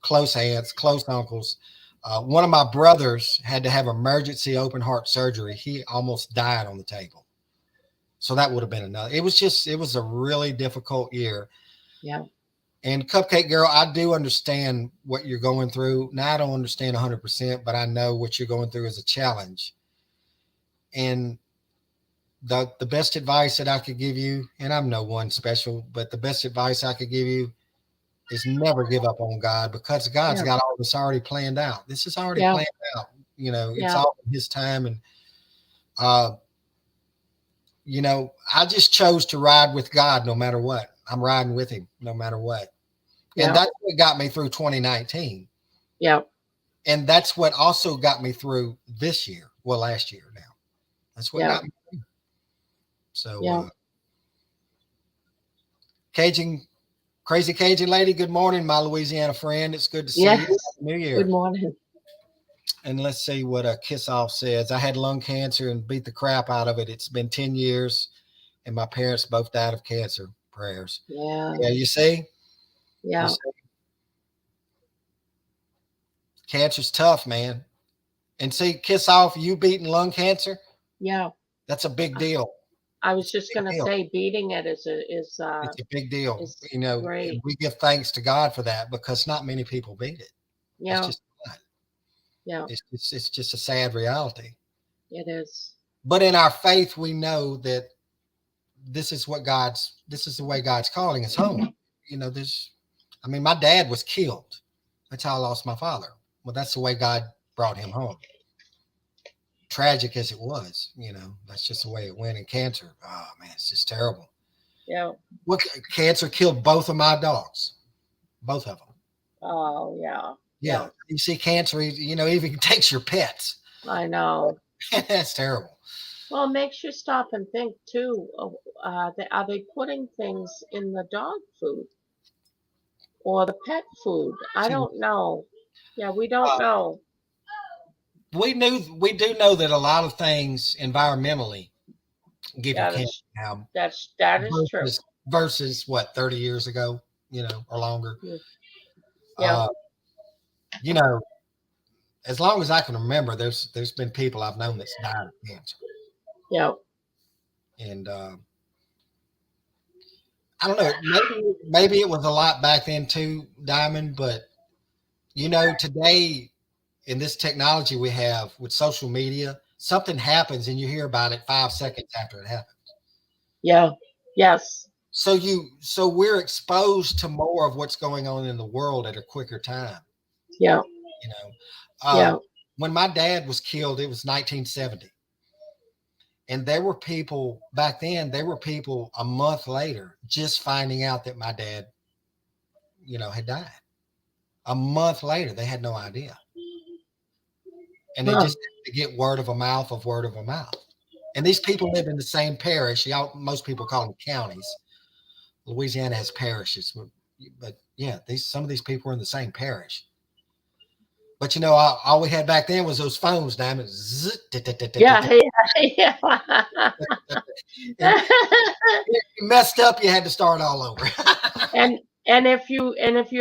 close aunts, close uncles. One of my brothers had to have emergency open heart surgery. He almost died on the table. So that would have been another. It was a really difficult year. Yeah. And Cupcake Girl, I do understand what you're going through. Now, I don't understand 100%, but I know what you're going through is a challenge. And the best advice that I could give you, and I'm no one special, but the best advice I could give you is never give up on God, because God's Yeah. got all this already planned out. This is already Yeah. planned out. It's Yeah. all in His time. And, I just chose to ride with God no matter what. I'm riding with Him no matter what. And Yeah. that's what got me through 2019. Yeah. And that's what also got me through this year. Well, last year now. That's what Yeah. got me through. So, Yeah. Cajun, crazy Cajun lady, good morning, my Louisiana friend. It's good to see you. Yes. Happy New Good Year. morning. And let's see what Kiss Off says. I had lung cancer and beat the crap out of it. It's been 10 years, and my parents both died of cancer. Prayers. Yeah. Yeah, you see? You Yeah. see? Cancer's tough, man. And see, Kiss Off, you beating lung cancer, Yeah. that's a big deal. I was It's a just big gonna deal. say beating it It's a big deal. is You know, and great. we give thanks to God for that because not many people beat it. It's Yeah. just not. Yeah. It's just a sad reality. It is. But in our faith, we know that this is the way God's calling us home. You know, I mean, my dad was killed. That's how I lost my father. Well, that's the way God brought him home. Tragic as it was, you know, that's just the way it went in cancer. Oh man, it's just terrible. Yeah. What cancer killed both of my dogs, both of them. Oh yeah. Yeah, you see cancer, you know, even takes your pets. I know. That's terrible. Well, it makes you stop and think too. Are they putting things in the dog food or the pet food? I See, don't know. Yeah, we don't know. we do know that a lot of things environmentally give you Yeah, cancer now that is true. versus what 30 years ago, you know, or longer. Yeah. Uh, you know, as long as I can remember, there's been people I've known that's died of cancer, Yeah. and I don't know. Maybe it was a lot back then too, Diamond. But you know, today in this technology we have with social media, something happens and you hear about it 5 seconds after it happens. Yeah. Yes. So we're exposed to more of what's going on in the world at a quicker time. Yeah. You know, Yeah. when my dad was killed, it was 1970. And there were people back then, there were people a month later just finding out that my dad, you know, had died. A month later, they had no idea. And they Huh. just had to get word of a mouth of word of a mouth. And these people live in the same parish. Y'all, most people call them counties. Louisiana has parishes, but yeah, some of these people were in the same parish. But you know, all we had back then was those phones, damn it. Yeah. Yeah. And Yeah. if you messed up, you had to start all over. and and if you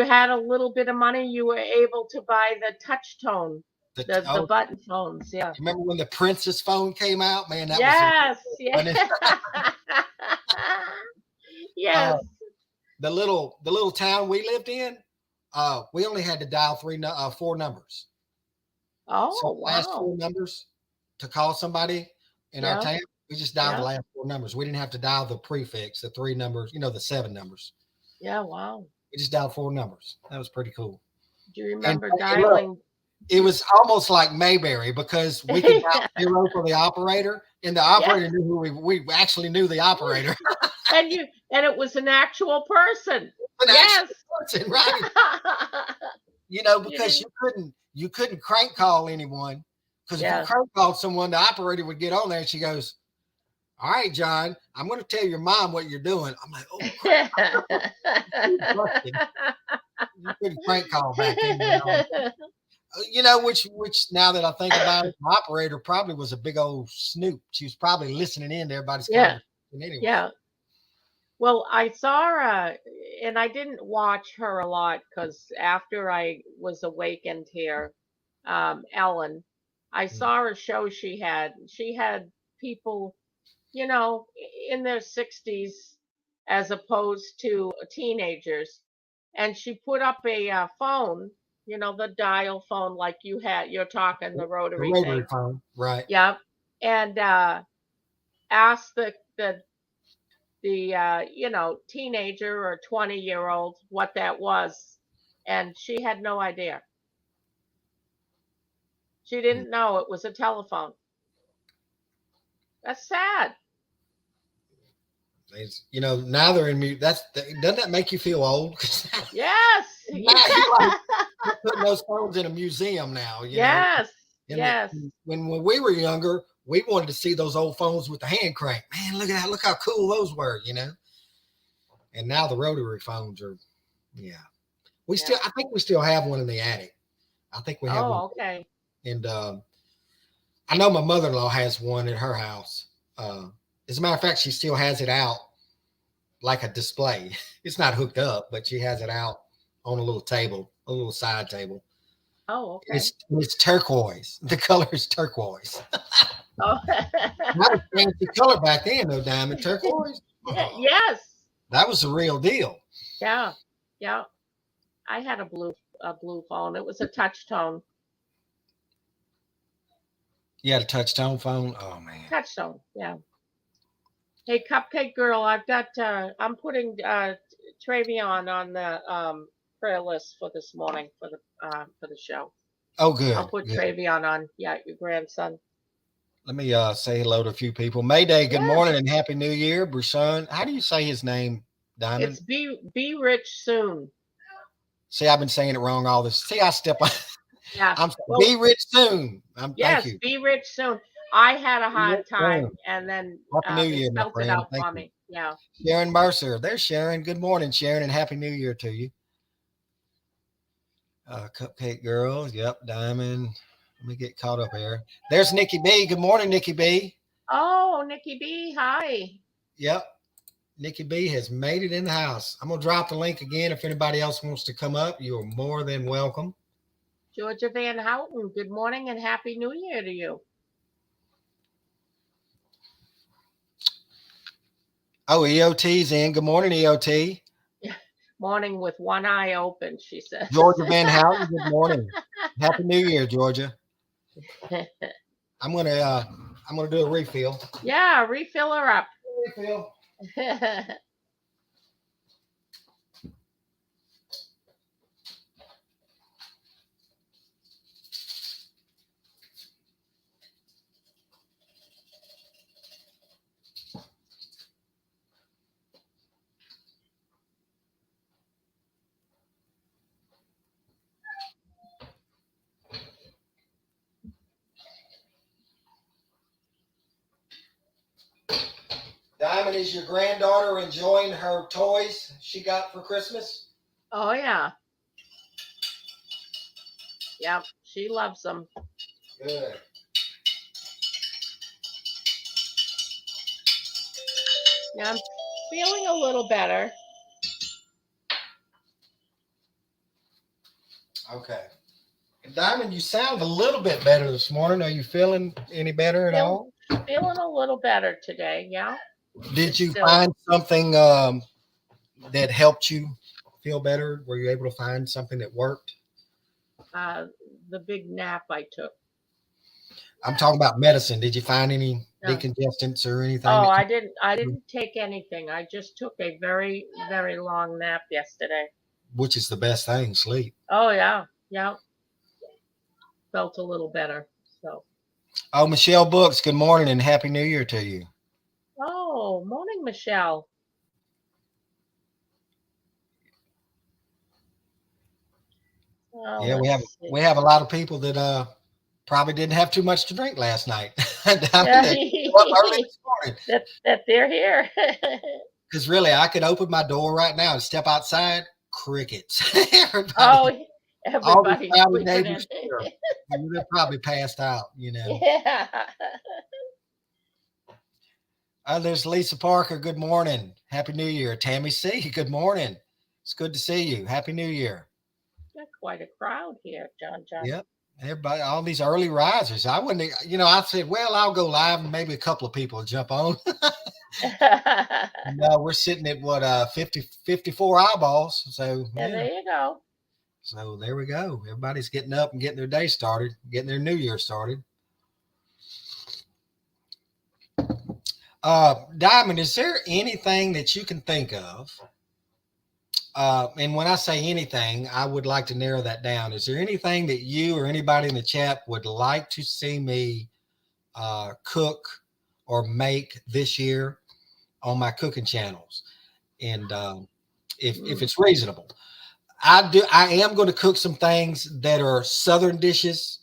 had a little bit of money, you were able to buy the touch tone, the Oh, button phones. Yeah. remember when the Princess phone came out? Man, that was Yes. Yeah. the Yes. uh, the little town we lived in. We only had to dial four numbers. So Oh the last wow. four numbers to call somebody in our Yeah. town, we just dialed the Yeah. last four numbers. We didn't have to dial the prefix, the three numbers, you know, the seven numbers. Yeah. Wow. We just dialed four numbers. That was pretty cool. Do you And remember hey, look, dialing? it was almost like Mayberry because we could dial zero for the operator, and the Yeah. operator knew who we actually knew the operator. And it was an actual person. An Yes. actual person, right? You know, You because didn't. you couldn't crank call anyone because if you Yeah. crank called someone, the operator would get on there and she goes, "All right, John, I'm going to tell your mom what you're doing." I'm like, "Oh crap!" You couldn't crank call back then. You know, which now that I think about it, the operator probably was a big old snoop. She was probably listening in to everybody's Yeah. conversation anyway. Yeah. Well, I saw her, and I didn't watch her a lot because after I was awakened here, Ellen, I Mm. saw a show she had. She had people, in their 60s as opposed to teenagers. And she put up a phone, the dial phone like you're talking, the The rotary rotary thing. phone, right? Yep. And asked the teenager or 20-year-old what that was. And she had no idea. She Mm. didn't know it was a telephone. That's sad. Now they're in mute. Doesn't that make you feel old? Yes. Now you like putting those phones in a museum now, Yes. And Yes. when we were younger, we wanted to see those old phones with the hand crank. Man, look how cool those were, And now the rotary phones are, yeah. I think we still have one in the attic. I think we have one. Okay. And I know my mother-in-law has one at her house. As a matter of fact, she still has it out like a display. It's not hooked up, but she has it out on a little table, a little side table. Oh, okay. It's turquoise. The color is turquoise. Oh. That was fancy color back then, though, Diamond. Turquoise. Yes. That was the real deal. Yeah. Yeah. I had a blue phone. It was a touch tone. You had a touch tone phone? Oh man. Touch tone, yeah. Hey, Cupcake Girl, I've got I'm putting Travion on the prayer list for this morning for the show. Oh, good. I'll put good. Travion on. Yeah, your grandson. Let me say hello to a few people. Mayday, good morning and happy new year. Brushon, how do you say his name, Diamond? It's be rich soon. See, I've been saying it wrong all this. See, I step on. Yeah. Be rich soon. Yes, thank you. Be rich soon. I had a hard time, and then happy new year, my spelled friend. it out Thank for you. me. Yeah. Sharon Mercer. There's Sharon. Good morning, Sharon, and happy new year to you. Cupcake Girl. Yep, Diamond. Let me get caught up here. There's Nikki B. Good morning, Nikki B. Oh, Nikki B. Hi. Yep. Nikki B has made it in the house. I'm going to drop the link again. If anybody else wants to come up, you are more than welcome. Georgia Van Houten, good morning and happy new year to you. Oh, EOT's in. Good morning, EOT. Morning with one eye open, she says. Georgia Van Houten, good morning. Happy New Year, Georgia. I'm gonna do a refill. Yeah, refill her up. Refill. Diamond, is your granddaughter enjoying her toys she got for Christmas? Oh, yeah. Yep, she loves them. Good. Yeah, I'm feeling a little better. Okay. Diamond, you sound a little bit better this morning. Are you feeling any better at all? Feeling a little better today, yeah. Did you find something that helped you feel better? Were you able to find something that worked? The big nap I took. I'm talking about medicine. Did you find any decongestants or anything? Oh, I didn't take anything. I just took a very, very long nap yesterday. Which is the best thing, sleep. Oh, yeah. Yeah. Felt a little better. So. Oh, Michelle Books, good morning and happy new year to you. Oh, morning, Michelle. Yeah, we have a lot of people that probably didn't have too much to drink last night. that they're here. Because really, I could open my door right now and step outside, crickets. Everybody all the neighbors here, they're probably passed out, Yeah. There's Lisa Parker. Good morning. Happy New Year. Tammy C. Good morning. It's good to see you. Happy New Year. Got quite a crowd here, John. Yep. Everybody, all these early risers. I wouldn't, I said, well, I'll go live and maybe a couple of people will jump on. No, we're sitting at what 54 eyeballs. So there you go. So there we go. Everybody's getting up and getting their day started, getting their new year started. Diamond, is there anything that you can think of? And when I say anything, I would like to narrow that down. Is there anything that you or anybody in the chat would like to see me cook or make this year on my cooking channels, and if Mm. it's reasonable. I am going to cook some things that are Southern dishes,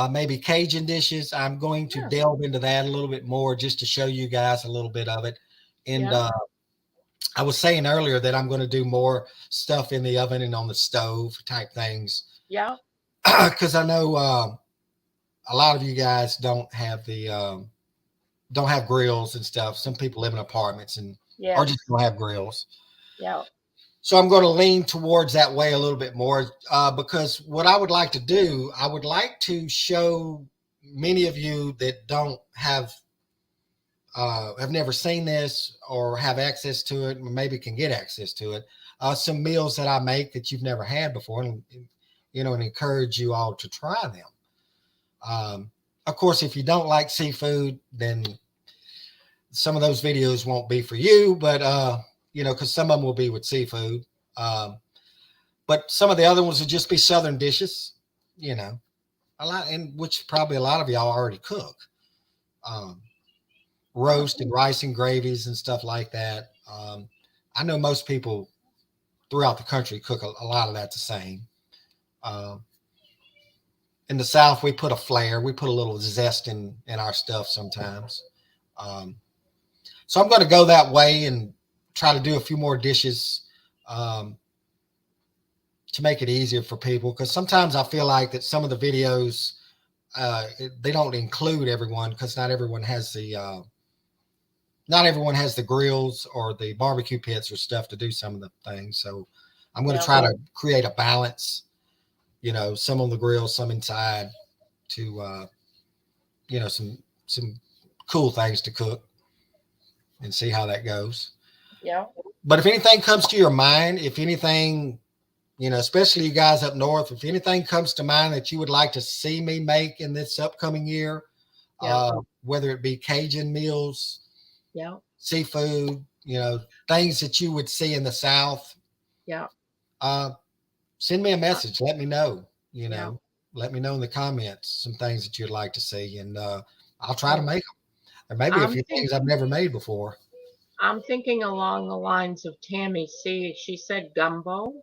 maybe Cajun dishes. I'm going to Yeah. delve into that a little bit more just to show you guys a little bit of it. And Yeah. I was saying earlier that I'm going to do more stuff in the oven and on the stove type things Yeah. because I know a lot of you guys don't have grills and stuff. Some people live in apartments and or Yes. just don't have grills. Yeah. So I'm going to lean towards that way a little bit more because what I would like to do, I would like to show many of you that don't have never seen this or have access to it, or maybe can get access to it. Some meals that I make that you've never had before, and and encourage you all to try them. Of course, if you don't like seafood, then some of those videos won't be for you. But because some of them will be with seafood. Um, but some of the other ones will just be Southern dishes. You know, a lot, and which probably a lot of y'all already cook. Um, Roast and rice and gravies and stuff like that. I know most people throughout the country cook a lot of that the same. Um, in the South, we put a flair, we put a little zest in our stuff sometimes. Um, so I'm going to go that way and try to do a few more dishes um, to make it easier for people because sometimes I feel like that some of the videos they don't include everyone because not everyone has the grills or the barbecue pits or stuff to do some of the things. So I'm going to Yeah. try to create a balance, some on the grill, some inside to, some cool things to cook and see how that goes. Yeah. But if anything comes to your mind, if anything, especially you guys up north, if anything comes to mind that you would like to see me make in this upcoming year, Yeah. whether it be Cajun meals, Yeah. seafood, things that you would see in the South, Yeah. uh, send me a message. Let me know, Yeah. let me know in the comments some things that you'd like to see. And I'll try to Oh, make them. There may be a I'm few think things I've never made before. I'm thinking along the lines of Tammy C. She said gumbo.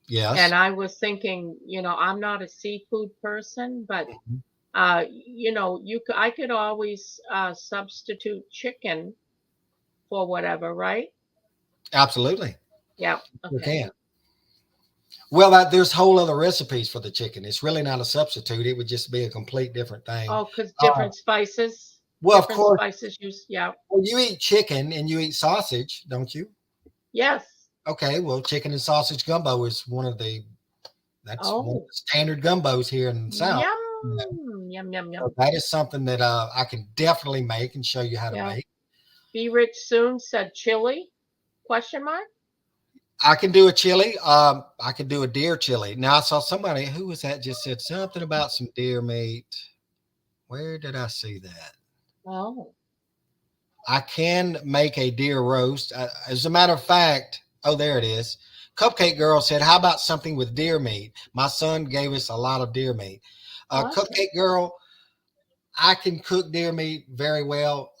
Yes. And I was thinking, I'm not a seafood person, but Mhm. I could always substitute chicken for whatever, right? Absolutely. Yeah. You Okay. can. Well, there's whole other recipes for the chicken. It's really not a substitute. It would just be a complete different thing. Oh, because Uh, well, of different course, spices use. Yeah. well, you eat chicken and you eat sausage, don't you? Yes. Okay, well, chicken and sausage gumbo is that's one of Oh, the standard gumbos here in the South. yum, You know, yum, yum, so yum. that is something that I can definitely make and show you how to Yeah. make. Be Rich Soon said chili? Question mark? I can do a chili. I can do a deer chili. Now I saw somebody who was that just said something about some deer meat. Where did I see that? Oh. I can make a deer roast. As a matter of fact, oh, there it is. Cupcake Girl said, "How about something with deer meat?" My son gave us a lot of deer meat. Awesome. Cupcake Girl, I can cook deer meat very well.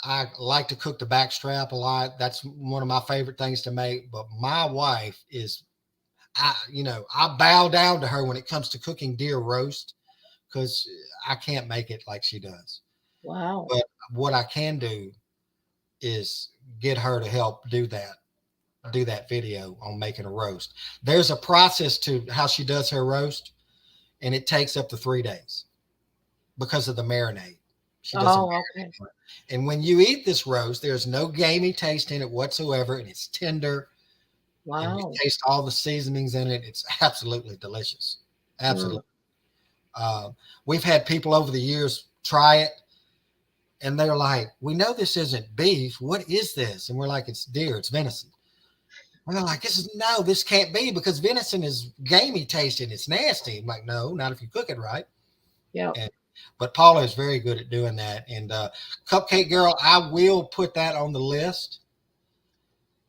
I like to cook the backstrap a lot. That's one of my favorite things to make. But my wife I bow down to her when it comes to cooking deer roast because I can't make it like she does. Wow. But what I can do is get her to help do that video on making a roast. There's a process to how she does her roast, and it takes up to 3 days because of the marinade. She doesn't Oh, okay. marinate. And when you eat this roast, there's no gamey taste in it whatsoever, and it's tender, and you Wow. taste all the seasonings in it. It's absolutely delicious. Mm. Absolutely. Uh, we've had people over the years try it, and they're like, "We know this isn't beef. What is this?" And we're like, "It's deer. It's venison." And they're like, this can't be because venison is gamey tasting. It's nasty. I'm like, no, not if you cook it right. Yeah. And, but Paula is very good at doing that. And Cupcake Girl, I will put that on the list,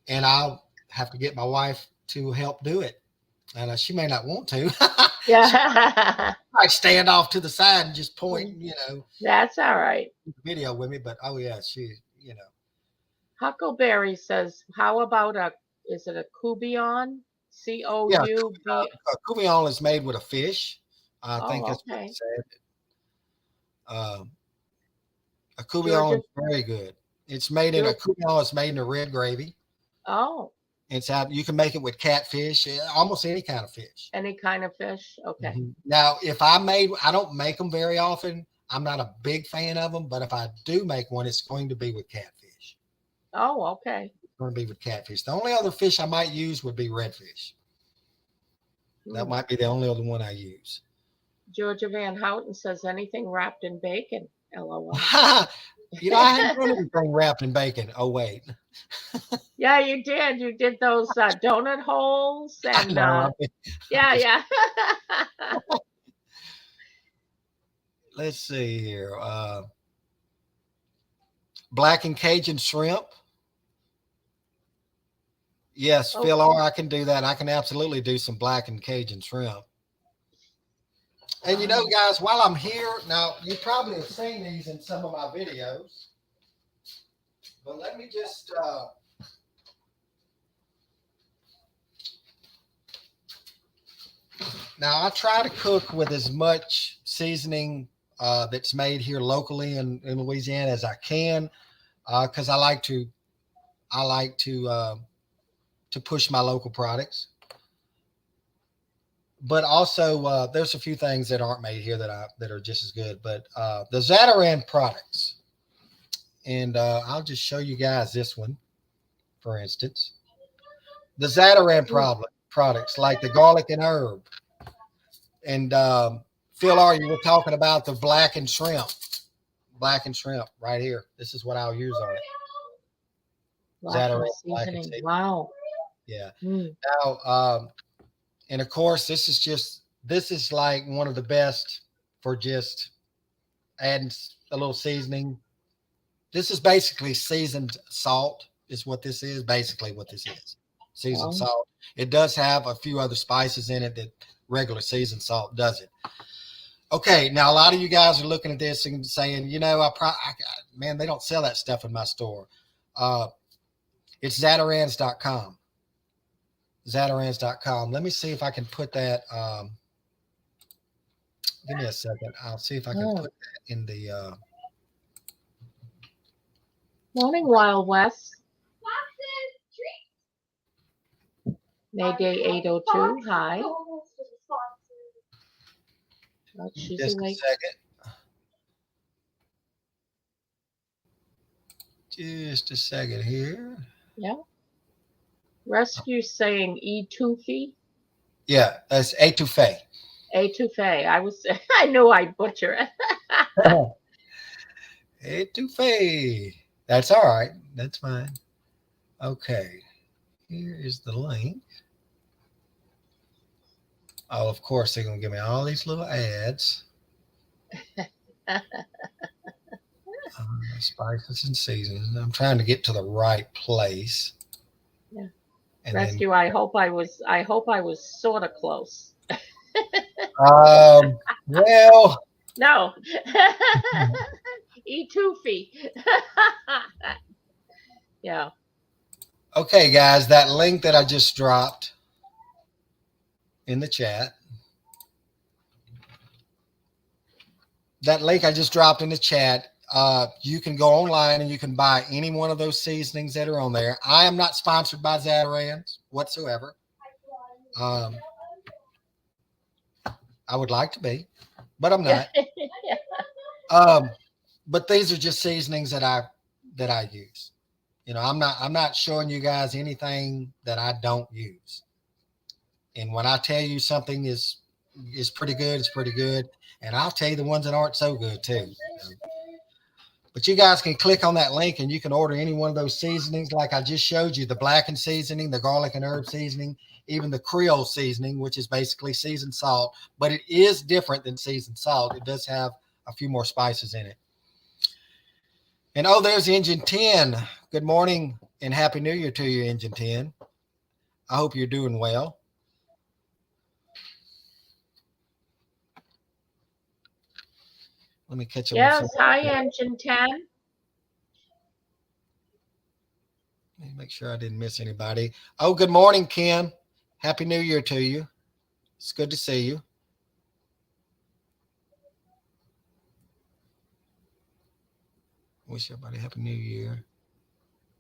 and I'll have to get my wife to help do it. And she may not want to. She Yeah. might stand off to the side and just point, That's all right. video with me. But oh yeah, she. Huckleberry says, how about is it a Coubion? Yeah, C-O-U-B. Coubion is made with a fish. I think Oh, that's what it okay. said. A Coubion Georgia. is very good. It's made in a Georgia. Coubion is made in a red gravy. Oh, It's out. You can make it with catfish, almost any kind of fish. any kind of fish. Okay. Now, I don't make them very often. I'm not a big fan of them, but if I do make one, it's going to be with catfish. Oh, okay. It's going to be with catfish. The only other fish I might use would be redfish. That might be the only other one I use. Georgia Van Houten says anything wrapped in bacon. LOL. I hadn't done anything wrapped in bacon. Oh, wait. Yeah, you did. You did those donut holes and yeah. Let's see here. Black and Cajun shrimp. Yes, Phil R, I can do that. I can absolutely do some black and Cajun shrimp. And guys, while I'm here, now you probably have seen these in some of my videos, but let me just now I try to cook with as much seasoning that's made here locally in Louisiana as I can, because I like to push my local products. But also, there's a few things that aren't made here that are just as good. But the Zatarain products, and I'll just show you guys this one, for instance. The Zatarain products, like the garlic and herb, and Phil R, you were talking about the blackened shrimp right here. This is what I'll use on it. Zatarain seasoning. Wow. Yeah. Now, and of course, this is like one of the best for just adding a little seasoning. This is basically seasoned salt, is what this is. Basically, what this is, seasoned salt. It does have a few other spices in it that regular seasoned salt doesn't. Okay, now a lot of you guys are looking at this and saying, man, they don't sell that stuff in my store. It's Zatarans.com. Zatarans.com. Let me see if I can put that. Give me a second. I'll see if I can put that in the. Morning, Wild West. Mayday 802. Hi. Just a second. Just a second here. Yeah. Rescue saying etouffee. Yeah, that's etouffee. Etouffee. I knew I'd butcher it. Etouffee. That's all right. That's fine. Okay. Here is the link. Oh, of course, they're going to give me all these little ads. Spices and seasonings. I'm trying to get to the right place. Yeah. And Rescue. Then, I hope I was sort of close. Well. No. Etouffee. Yeah. Okay, guys, that link that I just dropped in the chat. You can go online and you can buy any one of those seasonings that are on there. I am not sponsored by Zatarans whatsoever. I would like to be, but I'm not. But these are just seasonings that I use. I'm not showing you guys anything that I don't use. And when I tell you something is pretty good, it's pretty good. And I'll tell you the ones that aren't so good too. But you guys can click on that link and you can order any one of those seasonings. Like I just showed you, the blackened seasoning, the garlic and herb seasoning, even the Creole seasoning, which is basically seasoned salt, but it is different than seasoned salt. It does have a few more spices in it. And there's Engine 10. Good morning and Happy New Year to you, Engine 10. I hope you're doing well. Let me catch up. Yes, hi, Engine 10. Let me make sure I didn't miss anybody. Oh, good morning, Kim. Happy New Year to you. It's good to see you. Wish everybody Happy New Year.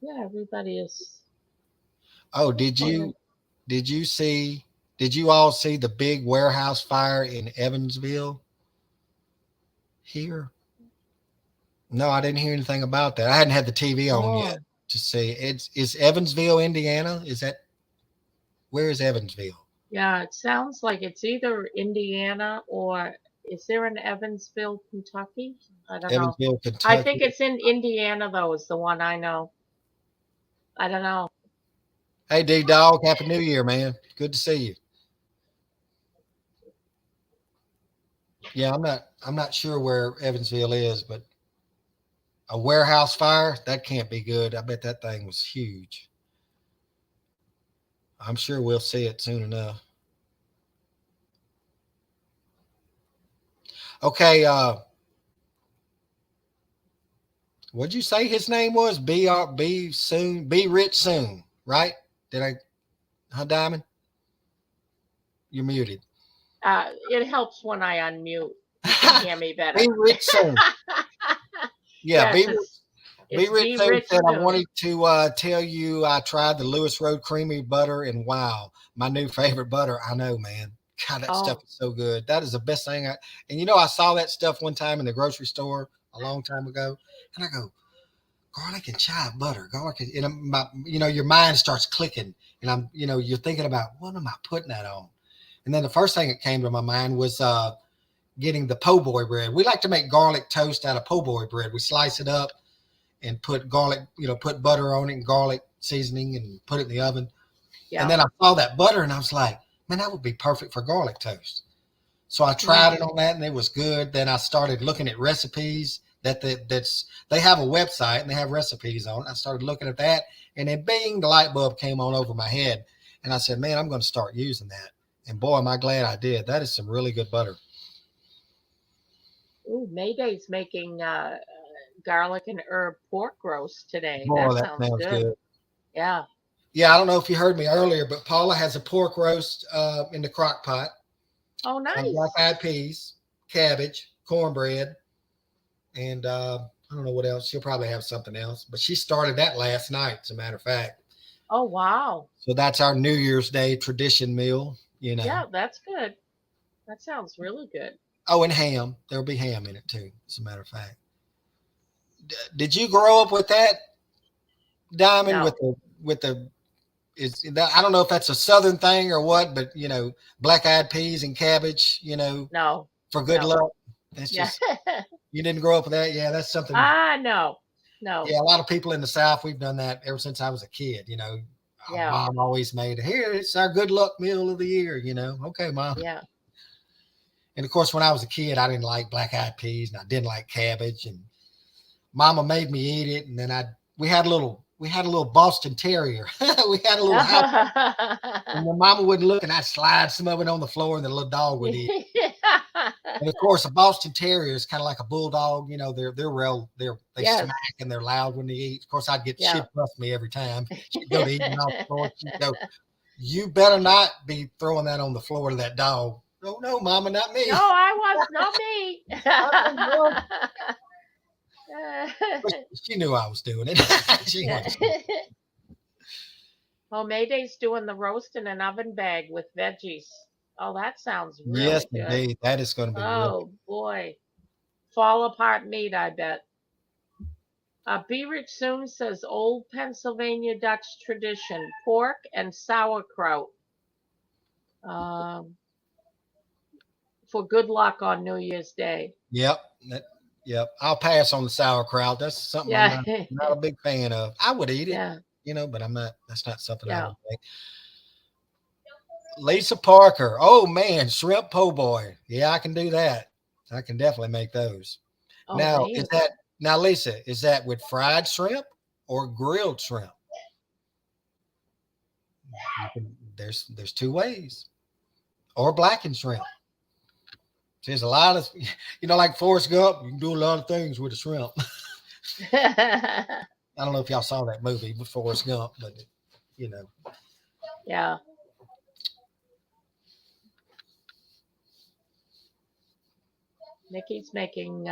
Yeah, everybody is. Oh, did you all see the big warehouse fire in Evansville here? No, I didn't hear anything about that. I hadn't had the TV on yet Oh, to see. Is Evansville, Indiana? Is that where is Evansville? yeah. It sounds like it's either Indiana or is there an Evansville, Kentucky? I don't know. Evansville, I think Kentucky. it's in Indiana though. Is the one I know. I don't know. Hey D Dog, Happy New Year, man. Good to see you. Yeah, I'm not sure where Evansville is, but a warehouse fire, that can't be good. I bet that thing was huge. I'm sure we'll see it soon enough. Okay, what'd you say his name was? B soon, be rich soon, right? Did I huh, Diamond? You're muted. It helps when I unmute. You can hear me better. Be rich soon. Yeah, Yes, Be it's Rich be Soon rich said, I soon. wanted to tell you I tried the Lewis Road Creamy Butter, and wow, my new favorite butter. I know, man. God, that stuff Oh, is so good. That is the best thing. And I saw that stuff one time in the grocery store a long time ago, and I go, garlic and chive butter, garlic, your mind starts clicking, and you're thinking about what am I putting that on? And then the first thing that came to my mind was getting the po' boy bread. We like to make garlic toast out of po' boy bread. We slice it up and put garlic, put butter on it and garlic seasoning and put it in the oven. And yeah. then I saw that butter and I was like, man, that would be perfect for garlic toast. So I tried it Mm. on that and it was good. Then I started looking at recipes they have a website and they have recipes on it. I started looking at that and then bing, the light bulb came on over my head. And I said, man, I'm going to start using that. And boy, am I glad I did. That is some really good butter. Ooh, Mayday's making garlic and herb pork roast today. Boy, That that sounds sounds good. good. Yeah. Yeah, I don't know if you heard me earlier, but Paula has a pork roast in the crock pot. Oh, Black nice. eyed peas, cabbage, cornbread, and I don't know what else. She'll probably have something else, but she started that last night, as a matter of fact. Oh, wow. So that's our New Year's Day tradition meal, you know. Yeah, that's good. That sounds really good. Oh, and ham. There'll be ham in it too, as a matter of fact. Did you grow up with that, Diamond? No, With the I don't know if that's a Southern thing or what, but black eyed peas and cabbage, no, for good no. luck. That's Yeah. just you didn't grow up with that. Yeah, that's something. No, no. Yeah, a lot of people in the South, we've done that ever since I was a kid. Our Yeah, mom always made here. It's our good luck meal of the year. Okay, mom. yeah. And of course, when I was a kid, I didn't like black eyed peas and I didn't like cabbage. And Mama made me eat it. And then we had a little Boston Terrier. We had a little house. And when Mama wouldn't look, and I'd slide some of it on the floor, and the little dog would eat. And of course, a Boston Terrier is kind of like a bulldog. They Yes, smack and they're loud when they eat. Of course, yeah. she'd bust me every time. She'd go to eating off the floor. She'd go, "You better not be throwing that on the floor to that dog." Oh no, Mama, not me. No, I was not me. But she knew I was doing it. She Yeah. was. Oh, Mayday's doing the roast in an oven bag with veggies. Oh, that sounds Yes, really good. indeed. That is going to be really. Oh boy. Fall apart meat, I bet. Be Rich Soon says old Pennsylvania Dutch tradition, pork and sauerkraut. Um, for good luck on New Year's Day. Yep. Yep. I'll pass on the sauerkraut. That's something I'm Yeah. not a big fan of. I would eat it, Yeah. but I'm not. That's not something I Yeah. would make. Lisa Parker. Oh man, shrimp po' boy. Yeah, I can do that. I can definitely make those. Oh Now, man. Lisa, is that with fried shrimp or grilled shrimp? There's two ways. Or blackened shrimp. There's a lot of like Forrest Gump, you can do a lot of things with the shrimp. A don't know if y'all saw that movie before Forrest Gump, but you know. Yeah. Nikki's making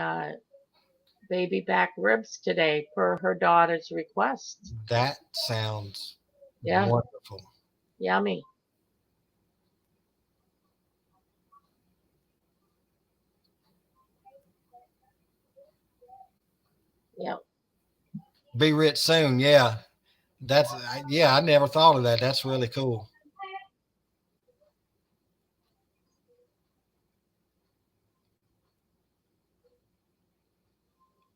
baby back ribs today per her daughter's request. That sounds Yeah. wonderful. Yummy. Yep. Be rich soon. Yeah. I never thought of that. That's really cool.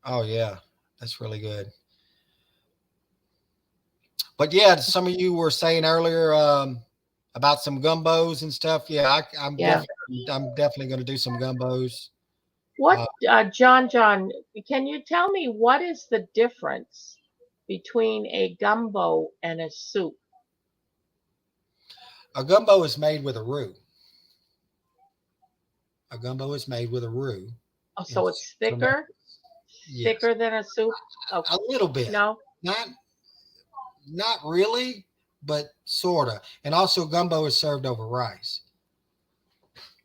Oh yeah. That's really good. But yeah, some of you were saying earlier about some gumbos and stuff. Yeah, Yeah. I'm definitely going to do some gumbos. What, John, can you tell me what is the difference between a gumbo and a soup? A gumbo is made with a roux. A gumbo is made with a roux. Oh, so it's thicker? Yes. Thicker than a soup? Oh, a little bit. no? Not really, but sort of. And also gumbo is served over rice.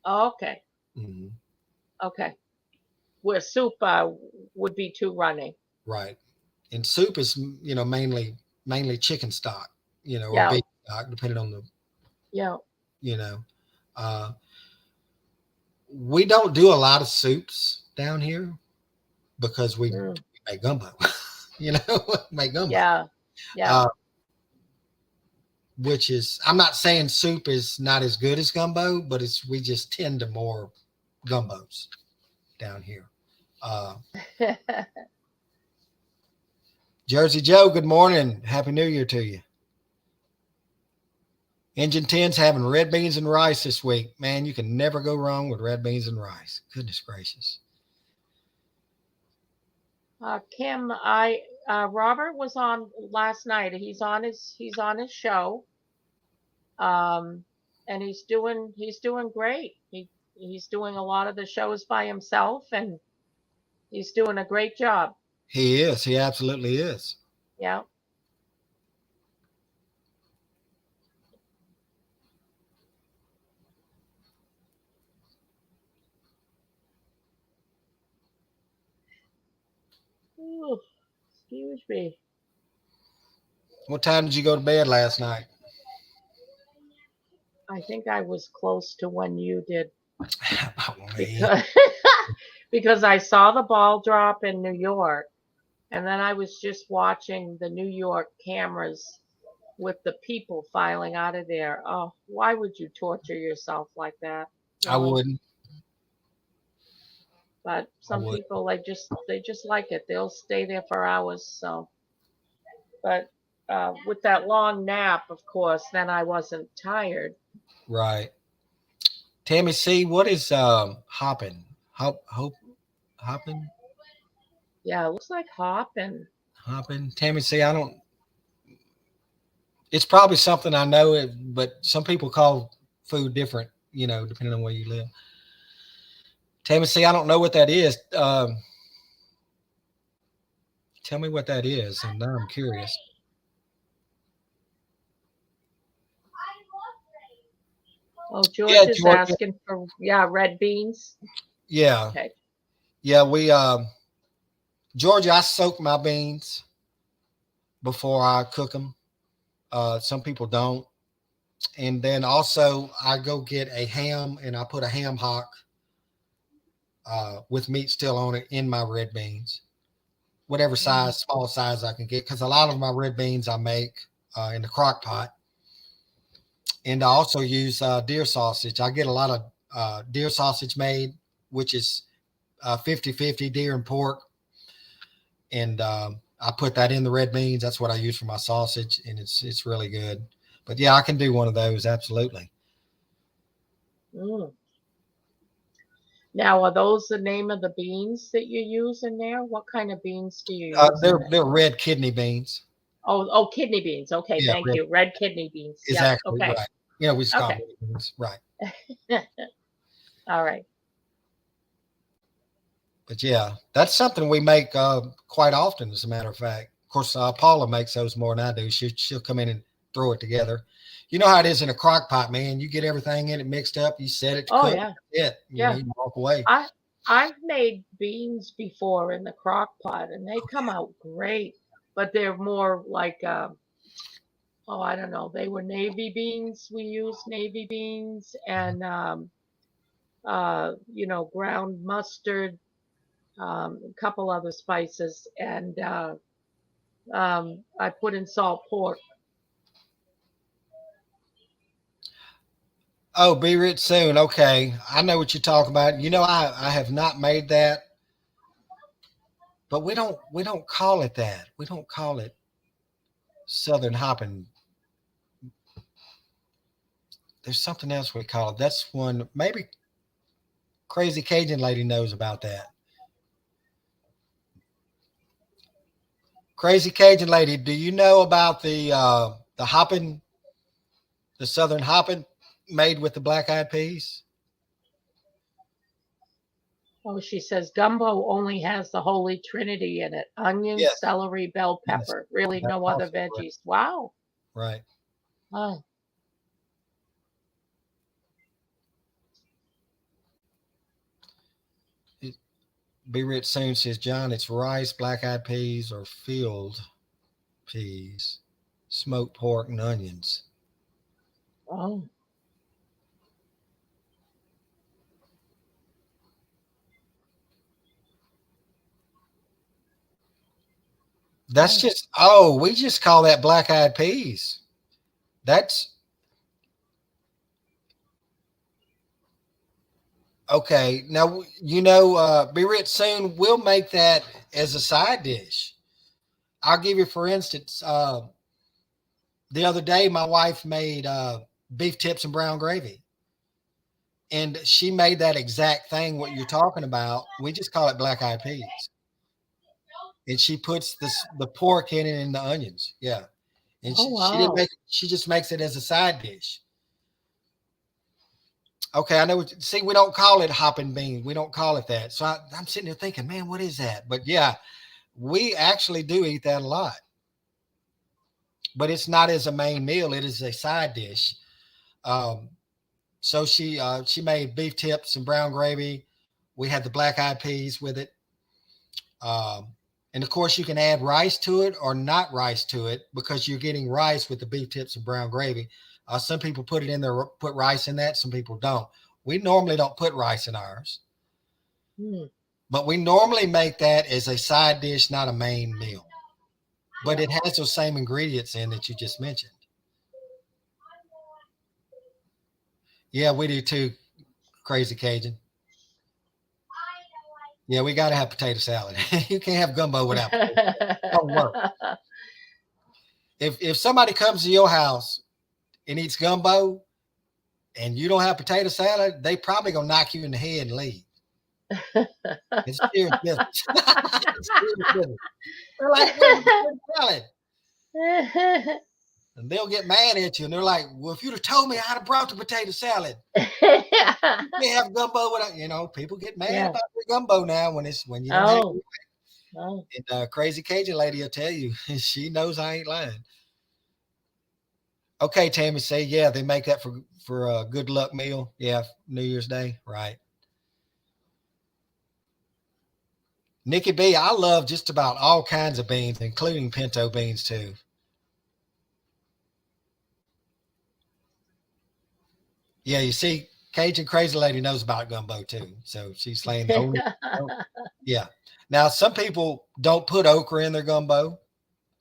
Oh, okay. Mm-hmm. Okay. Where soup would be too runny. Right. And soup is, mainly chicken stock, or Yeah. beef stock, depending on the, Yeah. We don't do a lot of soups down here because we make gumbo, make gumbo. Yeah. Yeah. Which is, I'm not saying soup is not as good as gumbo, but we just tend to more gumbos down here. Jersey Joe, good morning. Happy New Year to you. Engine 10's having red beans and rice this week. Man, you can never go wrong with red beans and rice. Goodness gracious. Kim, Robert was on last night. He's on his show. And he's doing great. He's doing a lot of the shows by himself, and he's doing a great job. He is. He absolutely is. Yeah. Ooh, excuse me. What time did you go to bed last night? I think I was close to when you did. Because, because I saw the ball drop in New York, and then I was just watching the New York cameras with the people filing out of there. Oh, why would you torture yourself like that? I wouldn't. But some people, they just like it. They'll stay there for hours. So, but with that long nap, of course, then I wasn't tired. Right. Tammy C, what is hopping? Hopping? Yeah, it looks like hopping. Hopping. Tammy C, I don't. It's probably something I know, but some people call food different, depending on where you live. Tammy C, I don't know what that is. Tell me what that is, and now I'm curious. Oh, George is asking for red beans. Yeah. Okay. Yeah, we Georgia, I soak my beans before I cook them. Some people don't. And then also I go get a ham and I put a ham hock with meat still on it in my red beans. Whatever size, small size I can get, because a lot of my red beans I make in the crock pot. And I also use deer sausage. I get a lot of deer sausage made, which is 50-50 deer and pork. And I put that in the red beans. That's what I use for my sausage, and it's really good. But yeah, I can do one of those, absolutely. Now, are those the name of the beans that you use in there? What kind of beans do you use? They're red kidney beans. Oh, kidney beans. Okay, yeah, thank you. Red kidney beans. Exactly. Yep, okay. Right. Yeah, we just call them beans. Right. All right. But yeah, that's something we make quite often, as a matter of fact. course, Paula makes those more than I do. She'll come in and throw it together. You know how it is in a crock pot, man. You get everything in it mixed up. You set it to Oh cook. yeah, You yeah. you walk away. I've made beans before in the crock pot, and they come out great. But they're more like oh, I don't know. They were navy beans. We used navy beans and ground mustard, a couple other spices, and I put in salt pork. Oh, be rich soon. Okay, I know what you're talking about. You know, I have not made that, but we don't call it that. We don't call it Southern hopping. There's something else we call it. That's one maybe Crazy Cajun lady knows about that. Crazy Cajun lady, do you know about the hopping, the Southern hopping made with the black eyed peas? Oh, she says gumbo only has the Holy Trinity in it: onion, Yes, celery, bell yes, pepper. Really, that's no other also correct. veggies. Wow. Right. Oh, Be rich soon says John. It's rice, black eyed peas, or field peas, smoked pork, and onions. oh, That's oh. just we just call that black eyed peas. That's okay. Now be rich soon. We'll make that as a side dish. I'll give you for instance. The other day, my wife made beef tips and brown gravy, and she made that exact thing. What you're talking about, we just call it black eyed peas, and she puts the pork in it and the onions. Yeah, and Oh, she didn't wow. make. She just makes it as a side dish. Okay, I know. See, we don't call it hopping beans. We don't call it that. So I'm sitting there thinking, man, what is that? But yeah, we actually do eat that a lot. But it's not as a main meal. It is a side dish. Um, so she made beef tips and brown gravy. We had the black eyed peas with it. Um, and of course, you can add rice to it or not rice to it because you're getting rice with the beef tips and brown gravy. Some people put it in there, put rice in that. Some people don't. We normally don't put rice in ours, Hmm. but we normally make that as a side dish, not a main meal. But Yeah. it has those same ingredients in that you just mentioned. Yeah, we do too. Crazy Cajun. Yeah, we got to have potato salad. You can't have gumbo without potato salad. It don't work. If somebody comes to your house and eats gumbo and you don't have potato salad, they probably gonna knock you in the head and leave. It's serious business. It's serious business. They're like, "Where's the potato salad?" And they'll get mad at you, and they're like, "Well, if you'd have told me, I'd have brought the potato salad. You can't have gumbo without." People get mad Yeah. about the gumbo now when you don't have Oh, it. oh. And Crazy Cajun lady will tell you, she knows I ain't lying. Okay, Tammy, say yeah, they make that for a good luck meal. Yeah, New Year's Day, right? Nikki B, I love just about all kinds of beans, including pinto beans too. Yeah, you see, Cajun Crazy Lady knows about gumbo too, so she's slaying the only. Yeah. Now, some people don't put okra in their gumbo.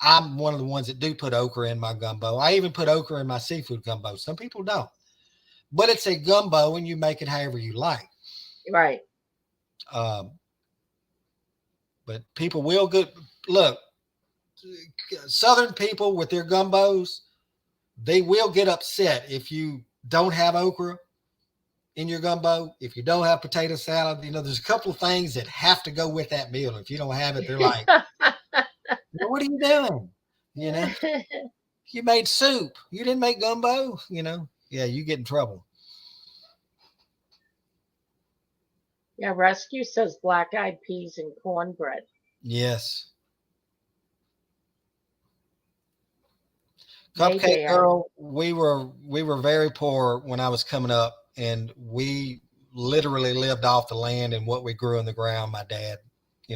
I'm one of the ones that do put okra in my gumbo. I even put okra in my seafood gumbo. Some people don't, but it's a gumbo, and you make it however you like. Right. Um, but people will good look. Southern people with their gumbos, they will get upset if you don't have okra in your gumbo. If you don't have potato salad, there's a couple of things that have to go with that meal. If you don't have it, they're like, well, "What are you doing? You know, you made soup. You didn't make gumbo. Yeah, you get in trouble." Yeah, Rescue says black eyed peas and cornbread. Yes. Cupcake Mayday. Girl, we were very poor when I was coming up, and we literally lived off the land and what we grew in the ground. My dad,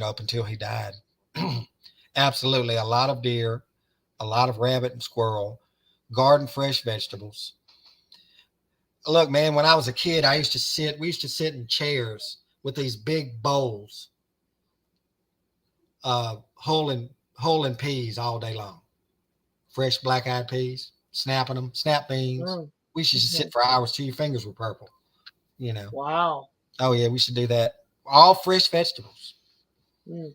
up until he died. Absolutely, a lot of deer, a lot of rabbit and squirrel, garden fresh vegetables. Look, man, when I was a kid, we used to sit in chairs with these big bowls, holding peas all day long. Fresh black eyed peas, snapping them, snap beans. Mm, We used to mhm. sit for hours till your fingers were purple, you know. Wow. Oh yeah, we should do that. All fresh vegetables, Mm.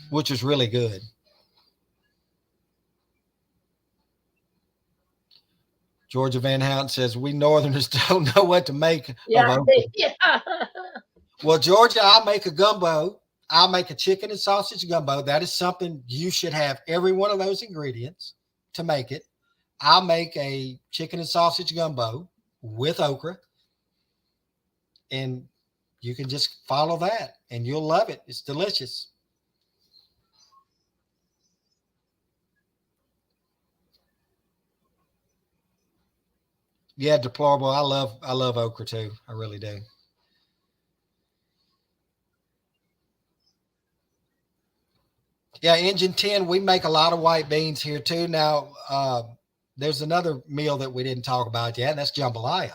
which is really good. Georgia Van Houten says we Northerners don't know what to make of Yeah. okra. Yeah. Well, Georgia, I'll make a gumbo. I'll make a chicken and sausage gumbo. That is something you should have every one of those ingredients to make it. I'll make a chicken and sausage gumbo with okra, and you can just follow that and you'll love it. It's delicious. Yeah, deplorable. I love okra too. I really do. Yeah, Engine 10, we make a lot of white beans here too. Now, there's another meal that we didn't talk about yet, and that's jambalaya.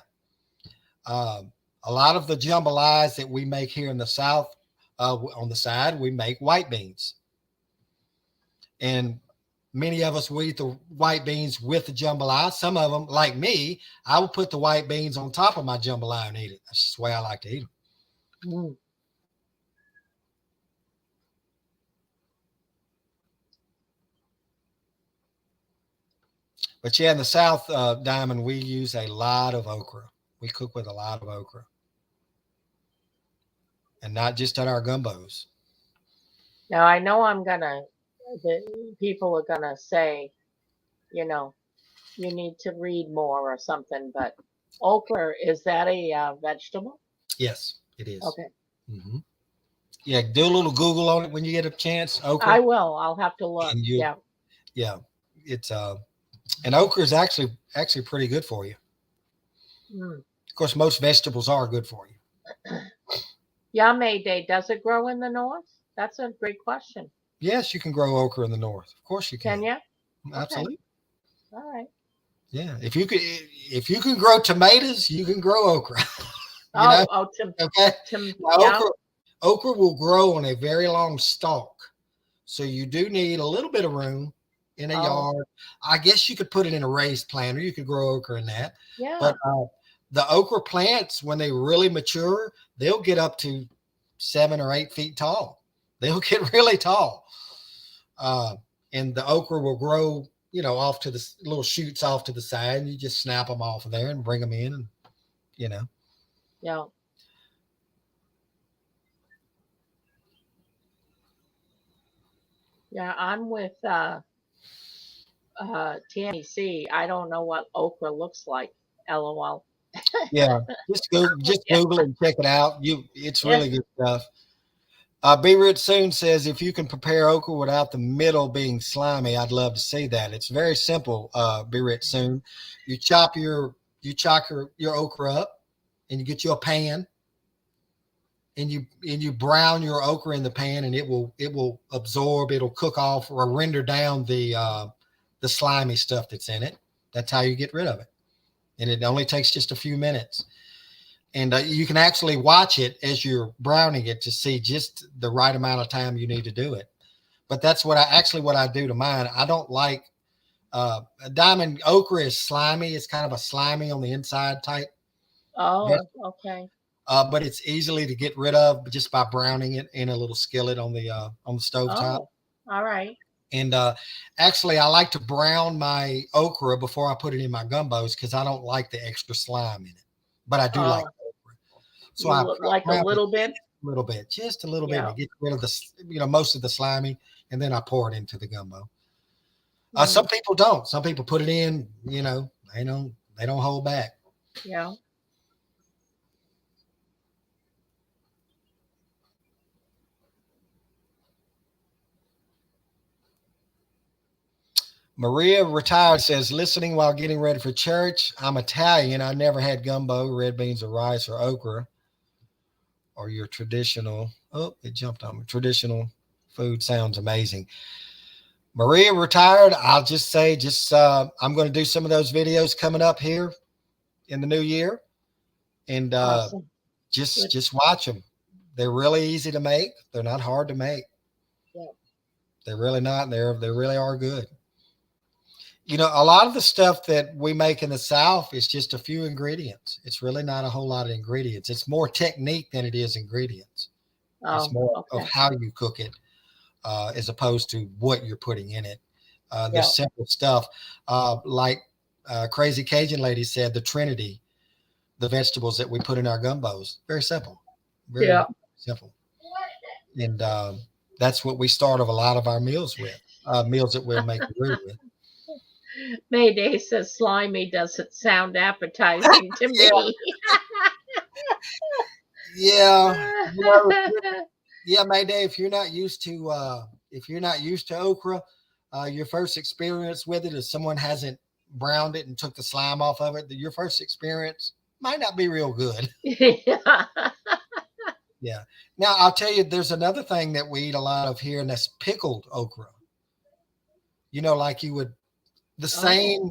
A lot of the jambalayas that we make here in the South, on the side, we make white beans. And many of us, we eat the white beans with the jambalaya. Some of them, like me, I will put the white beans on top of my jambalaya and eat it. That's just the way I like to eat them. Mm. But yeah, in the South, Diamond, we use a lot of okra. We cook with a lot of okra, and not just on our gumbos. Now I know the people are gonna say, you know, you need to read more or something, but okra, is that a vegetable? Yes, it is. Okay. Hmm. Yeah, do a little Google on it when you get a chance. I Okra, will. I'll have to look. and Yeah. yeah, it's and okra is actually pretty good for you. Mm. Of course, most vegetables are good for you. Yeah, Mayday, does it grow in the north? That's a great question. Yes, you can grow okra in the north. Of course, you Can can. you? Okay. Absolutely. All right. Yeah, if you can grow tomatoes, you can grow okra. you know, Oh, oh, okay. Now, yeah. okra will grow on a very long stalk, so you do need a little bit of room in a Oh, yard. I guess you could put it in a raised planter. You could grow okra in that, yeah. but the okra plants, when they really mature, they'll get up to 7 or 8 feet tall. They'll get really tall, uh, and the okra will grow, off to the little shoots off to the side, and you just snap them off of there and bring them in, and you know. Yeah. Yeah. I'm with Tammy C. I don't know what okra looks like. LOL. Yeah, just Yeah. Google it and check it out. It's Yeah. really good stuff. Be Rich Soon says if you can prepare okra without the middle being slimy, I'd love to see that. It's very simple. Be Rich Soon, you chop your okra up, and you get you a pan, and you brown your okra in the pan, and it will absorb, it'll cook off or render down the slimy stuff that's in it. That's how you get rid of it, and it only takes just a few minutes. And you can actually watch it as you're browning it to see just the right amount of time you need to do it. But that's what I do to mine. I don't like diamond okra is slimy. It's kind of a slimy on the inside type, Oh, okay. but it's easily to get rid of just by browning it in a little skillet on the stove top. Oh, all right. And actually, I like to brown my okra before I put it in my gumbos because I don't like the extra slime in it. But I do like Oh, okra, so you I look like a brown it little bit. a little bit, just a little bit, to Yeah. get rid of most of the slimy, and then I pour it into the gumbo. Some Mm, people don't. Some people put it in. They don't hold back. yeah. Maria retired says, listening while getting ready for church. I'm Italian. I never had gumbo, red beans or rice or okra or your traditional. Oh, it jumped on me. Traditional food sounds amazing. Maria retired. I'll just say, I'm going to do some of those videos coming up here in the new year, and Awesome. just watch them. They're really easy to make. They're not hard to make. Yeah. They're really not. They really are good. You know, a lot of the stuff that we make in the South is just a few ingredients. It's really not a whole lot of ingredients. It's more technique than it is ingredients. It's Oh, more of okay. how you cook it, as opposed to what you're putting in it. Yeah. There's simple stuff, like Crazy Cajun Lady said, the Trinity, the vegetables that we put in our gumbos. Very simple. Very Yeah. simple. And that's what we start of a lot of our meals with, meals that we'll make roux with. Mayday says slimy doesn't sound appetizing to me. Yeah. You know, yeah, Mayday, if you're not used to okra, your first experience with it is someone hasn't browned it and took the slime off of it. Your first experience might not be real good. Yeah. Yeah. Now I'll tell you, there's another thing that we eat a lot of here, and that's pickled okra. You know, like you would the same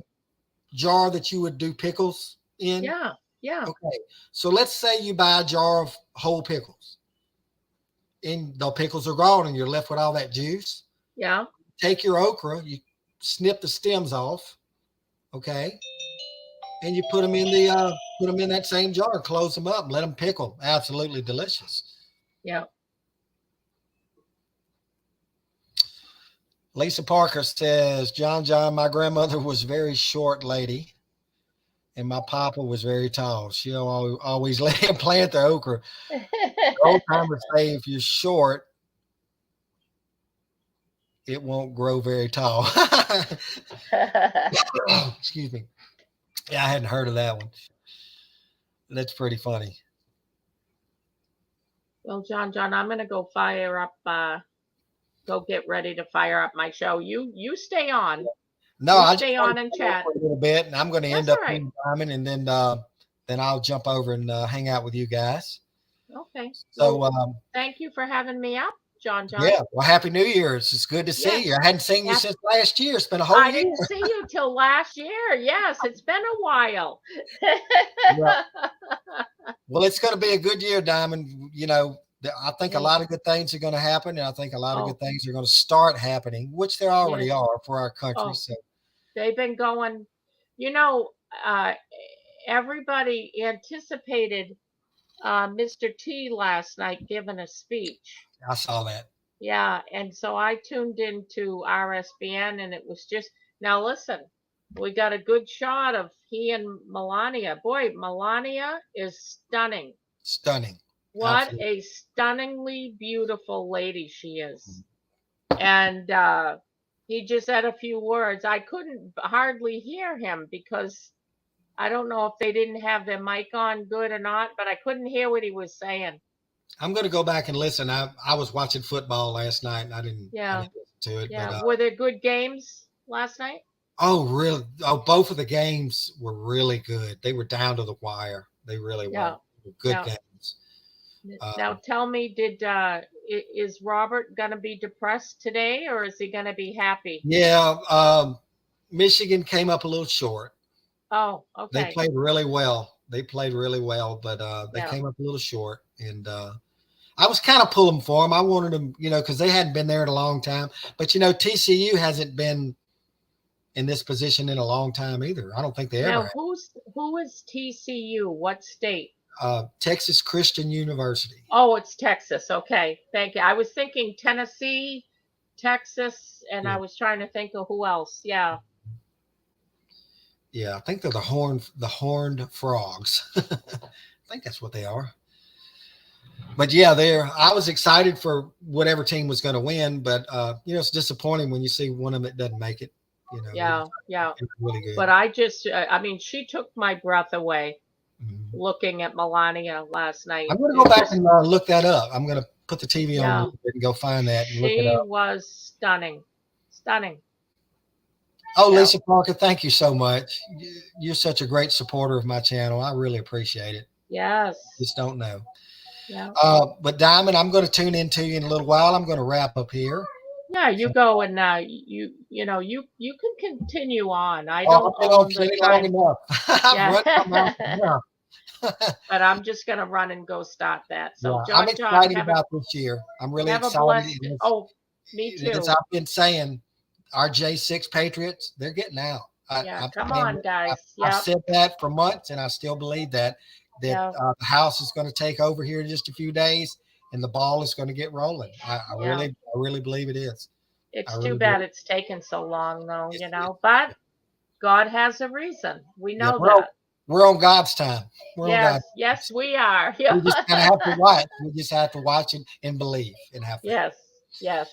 jar that you would do pickles in. Yeah. Yeah. Okay. So let's say you buy a jar of whole pickles, and the pickles are gone, and you're left with all that juice. Yeah. Take your okra, you snip the stems off, okay, and you put them in that same jar, close them up, and let them pickle. Absolutely delicious. Yeah. Lisa Parker says, John, my grandmother was a very short lady, and my papa was very tall. She always let him plant the okra. Old timers say if you're short, it won't grow very tall. Excuse me. Yeah, I hadn't heard of that one. That's pretty funny. Well, John, I'm gonna go go get ready to fire up my show. You stay on. No, You I stay on and chat for a little bit, and I'm going to end That's up all right. in Diamond, and then I'll jump over and hang out with you guys. Okay. So, Well, thank you for having me up, John. yeah. Well, Happy New Year! It's good to see Yes. you. I hadn't seen you Yes. since last year. It's been a whole I year. didn't see you till last year. Yes, it's been a while. Yeah. Well, it's going to be a good year, Diamond. You know, I think a lot of good things are going to happen, and I think a lot of good things are going to start happening, which they already are for our country. So they've been going. You know, everybody anticipated Mr. T last night giving a speech. I saw that. Yeah, and so I tuned into RSBN, and it was just now. Listen, we got a good shot of he and Melania. Boy, Melania is stunning. Stunning. What Absolutely. a stunningly beautiful lady she is. And he just said a few words. I couldn't hardly hear him because I don't know if they didn't have their mic on good or not, but I couldn't hear what he was saying. I'm going to go back and listen. I was watching football last night, and I didn't listen to it. Yeah. But, were there good games last night? Oh, really? Oh, both of the games were really good. They were down to the wire. They really were. Good games. Now tell me, is Robert going to be depressed today, or is he going to be happy? Yeah. Michigan came up a little short. Oh, okay. They played really well. But they came up a little short. And I was kind of pulling for them. I wanted them, because they hadn't been there in a long time. But, TCU hasn't been in this position in a long time either. I don't think they ever have. Who is TCU? What state? Texas Christian University. Oh, it's Texas. Okay, thank you. I was thinking Tennessee, Texas, and I was trying to think of who else. Yeah. Yeah, I think they're the horned frogs. I think that's what they are. But yeah, I was excited for whatever team was going to win, but it's disappointing when you see one of them that doesn't make it. Yeah. It's really good. But she took my breath away. Looking at Melania last night. I'm going to go back and look that up. I'm going to put the TV on and go find that and look it up. She was stunning. Oh, So Lisa Parker, thank you so much. You're such a great supporter of my channel. I really appreciate it. yes, Just don't know. yeah, But Diamond, I'm going to tune into you in a little while. I'm going to wrap up here. yeah. You go and you can continue on. I Oh, don't I've been on own the plenty long time. enough. I've Yeah. run my mouth enough. But I'm just gonna run and go start that. So Yeah, I'm John, excited about this year. I'm really have a excited. blessed. Oh, me As too. I've been saying, our J6 Patriots, they're getting out. Yeah, come on, guys. I've Yep, said that for months, and I still believe that yeah, the house is going to take over here in just a few days, and the ball is going to get rolling. yeah. I really believe it is. I It's too really do. bad it's taken so long, though. It's, But God has a reason. We yeah, know that. we're on God's time. We're on God's. Yes, yes, we are. We Yeah. just kind of have to watch. We just have to watch and believe and have faith. Yes, yes.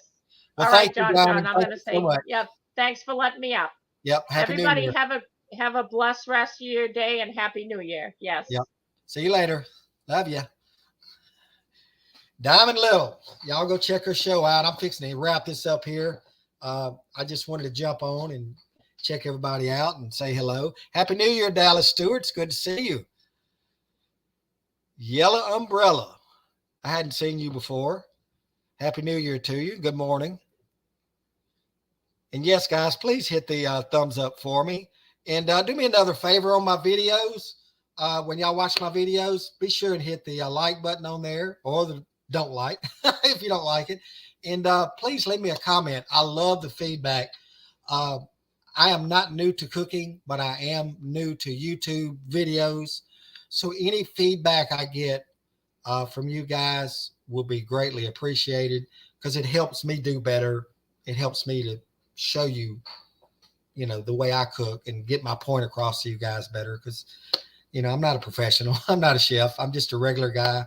Well, All right, thank you, John, Diamond. I'm Thank gonna you so say, much. yep. Thanks for letting me up. Yep. Happy New Everybody Year. have a blessed rest of your day and happy New Year. Yes. Yep. See you later. Love you. Diamond Little. Y'all go check her show out. I'm fixing to wrap this up here. I just wanted to jump on and check everybody out and say hello. Happy New Year, Dallas Stewart. It's good to see you. Yellow Umbrella. I hadn't seen you before. Happy New Year to you. Good morning. And yes, guys, please hit the thumbs up for me. And do me another favor on my videos. When y'all watch my videos, be sure and hit the like button on there, or the don't like if you don't like it. And please leave me a comment. I love the feedback. I am not new to cooking, but I am new to YouTube videos. So any feedback I get from you guys will be greatly appreciated, because it helps me do better. It helps me to show you, the way I cook and get my point across to you guys better. Because, I'm not a professional. I'm not a chef. I'm just a regular guy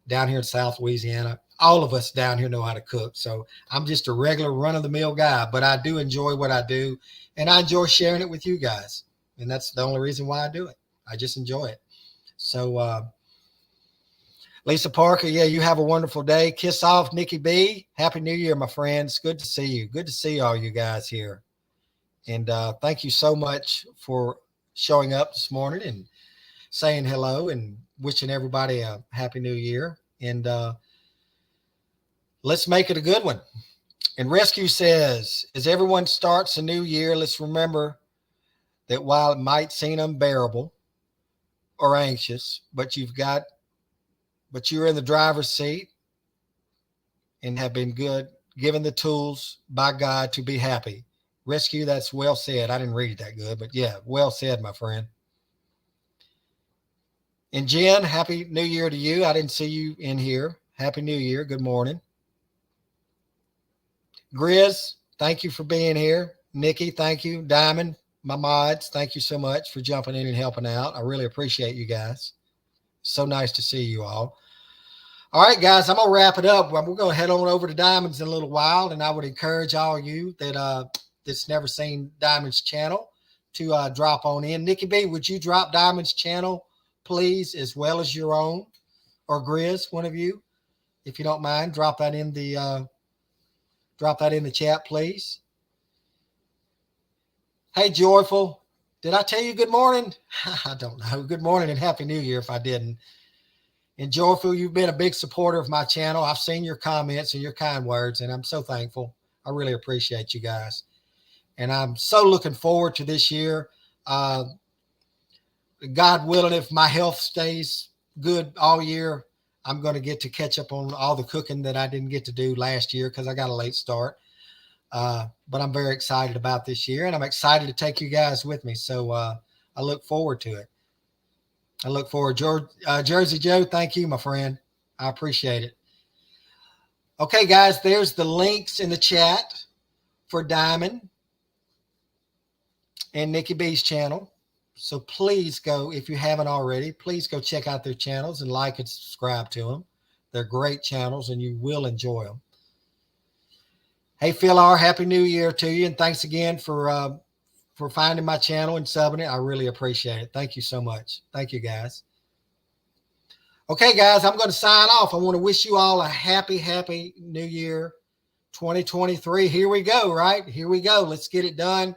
down here in South Louisiana. All of us down here know how to cook. So I'm just a regular run of the mill guy, but I do enjoy what I do, and I enjoy sharing it with you guys. And that's the only reason why I do it. I just enjoy it. So, Lisa Parker, yeah, you have a wonderful day. Kiss off, Nikki B. Happy New Year, my friends. Good to see you. Good to see all you guys here. And thank you so much for showing up this morning and saying hello and wishing everybody a happy new year. And let's make it a good one. And Rescue says, as everyone starts a new year, let's remember that while it might seem unbearable or anxious, but you're in the driver's seat and have been given the tools by God to be happy. Rescue, that's well said. I didn't read it that good, but yeah, well said, my friend. And Jen, happy New Year to you. I didn't see you in here. Happy New Year. Good morning. Grizz, thank you for being here. Nikki, thank you. Diamond, my mods, thank you so much for jumping in and helping out. I really appreciate you guys. So nice to see you all. All right, guys, I'm going to wrap it up. We're going to head on over to Diamonds in a little while, and I would encourage all you that's never seen Diamond's channel to drop on in. Nikki B, would you drop Diamond's channel, please, as well as your own, or Grizz, one of you, if you don't mind? Drop that in the chat, please. Hey, Joyful, did I tell you good morning? I don't know. Good morning and Happy New Year if I didn't. And Joyful, you've been a big supporter of my channel. I've seen your comments and your kind words, and I'm so thankful. I really appreciate you guys. And I'm so looking forward to this year. God willing, if my health stays good all year, I'm going to get to catch up on all the cooking that I didn't get to do last year because I got a late start. But I'm very excited about this year, and I'm excited to take you guys with me. So I look forward to it. I look forward. Jersey Joe, thank you, my friend. I appreciate it. Okay, guys, there's the links in the chat for Diamond and Nikki B's channel. So please go, if you haven't already, please go check out their channels and like and subscribe to them. They're great channels, and you will enjoy them. Hey, Phil R., Happy New Year to you, and thanks again for finding my channel and subbing it. I really appreciate it. Thank you so much. Thank you, guys. Okay, guys, I'm going to sign off. I want to wish you all a happy New Year 2023. Here we go, right? Here we go. Let's get it done.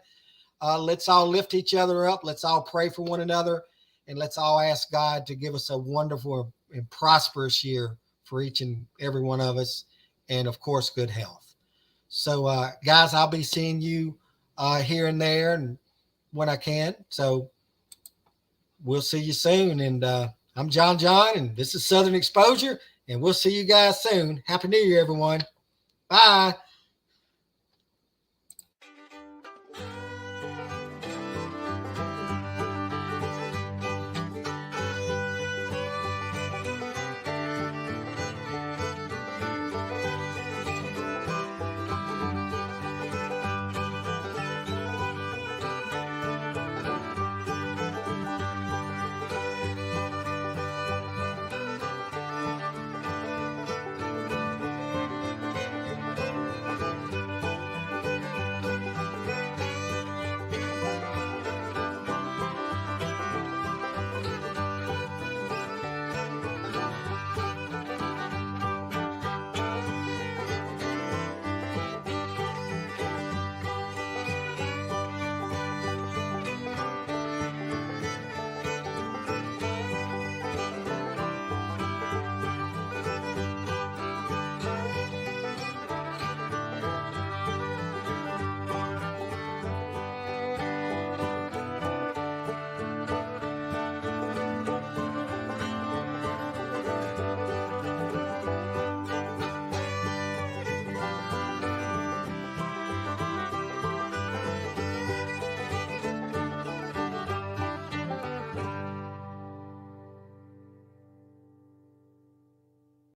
let's all lift each other up. Let's all pray for one another. And let's all ask God to give us a wonderful and prosperous year for each and every one of us. And of course, good health. So, guys, I'll be seeing you here and there and when I can. So we'll see you soon. And I'm John, and this is Southern Exposure. And we'll see you guys soon. Happy New Year, everyone. Bye.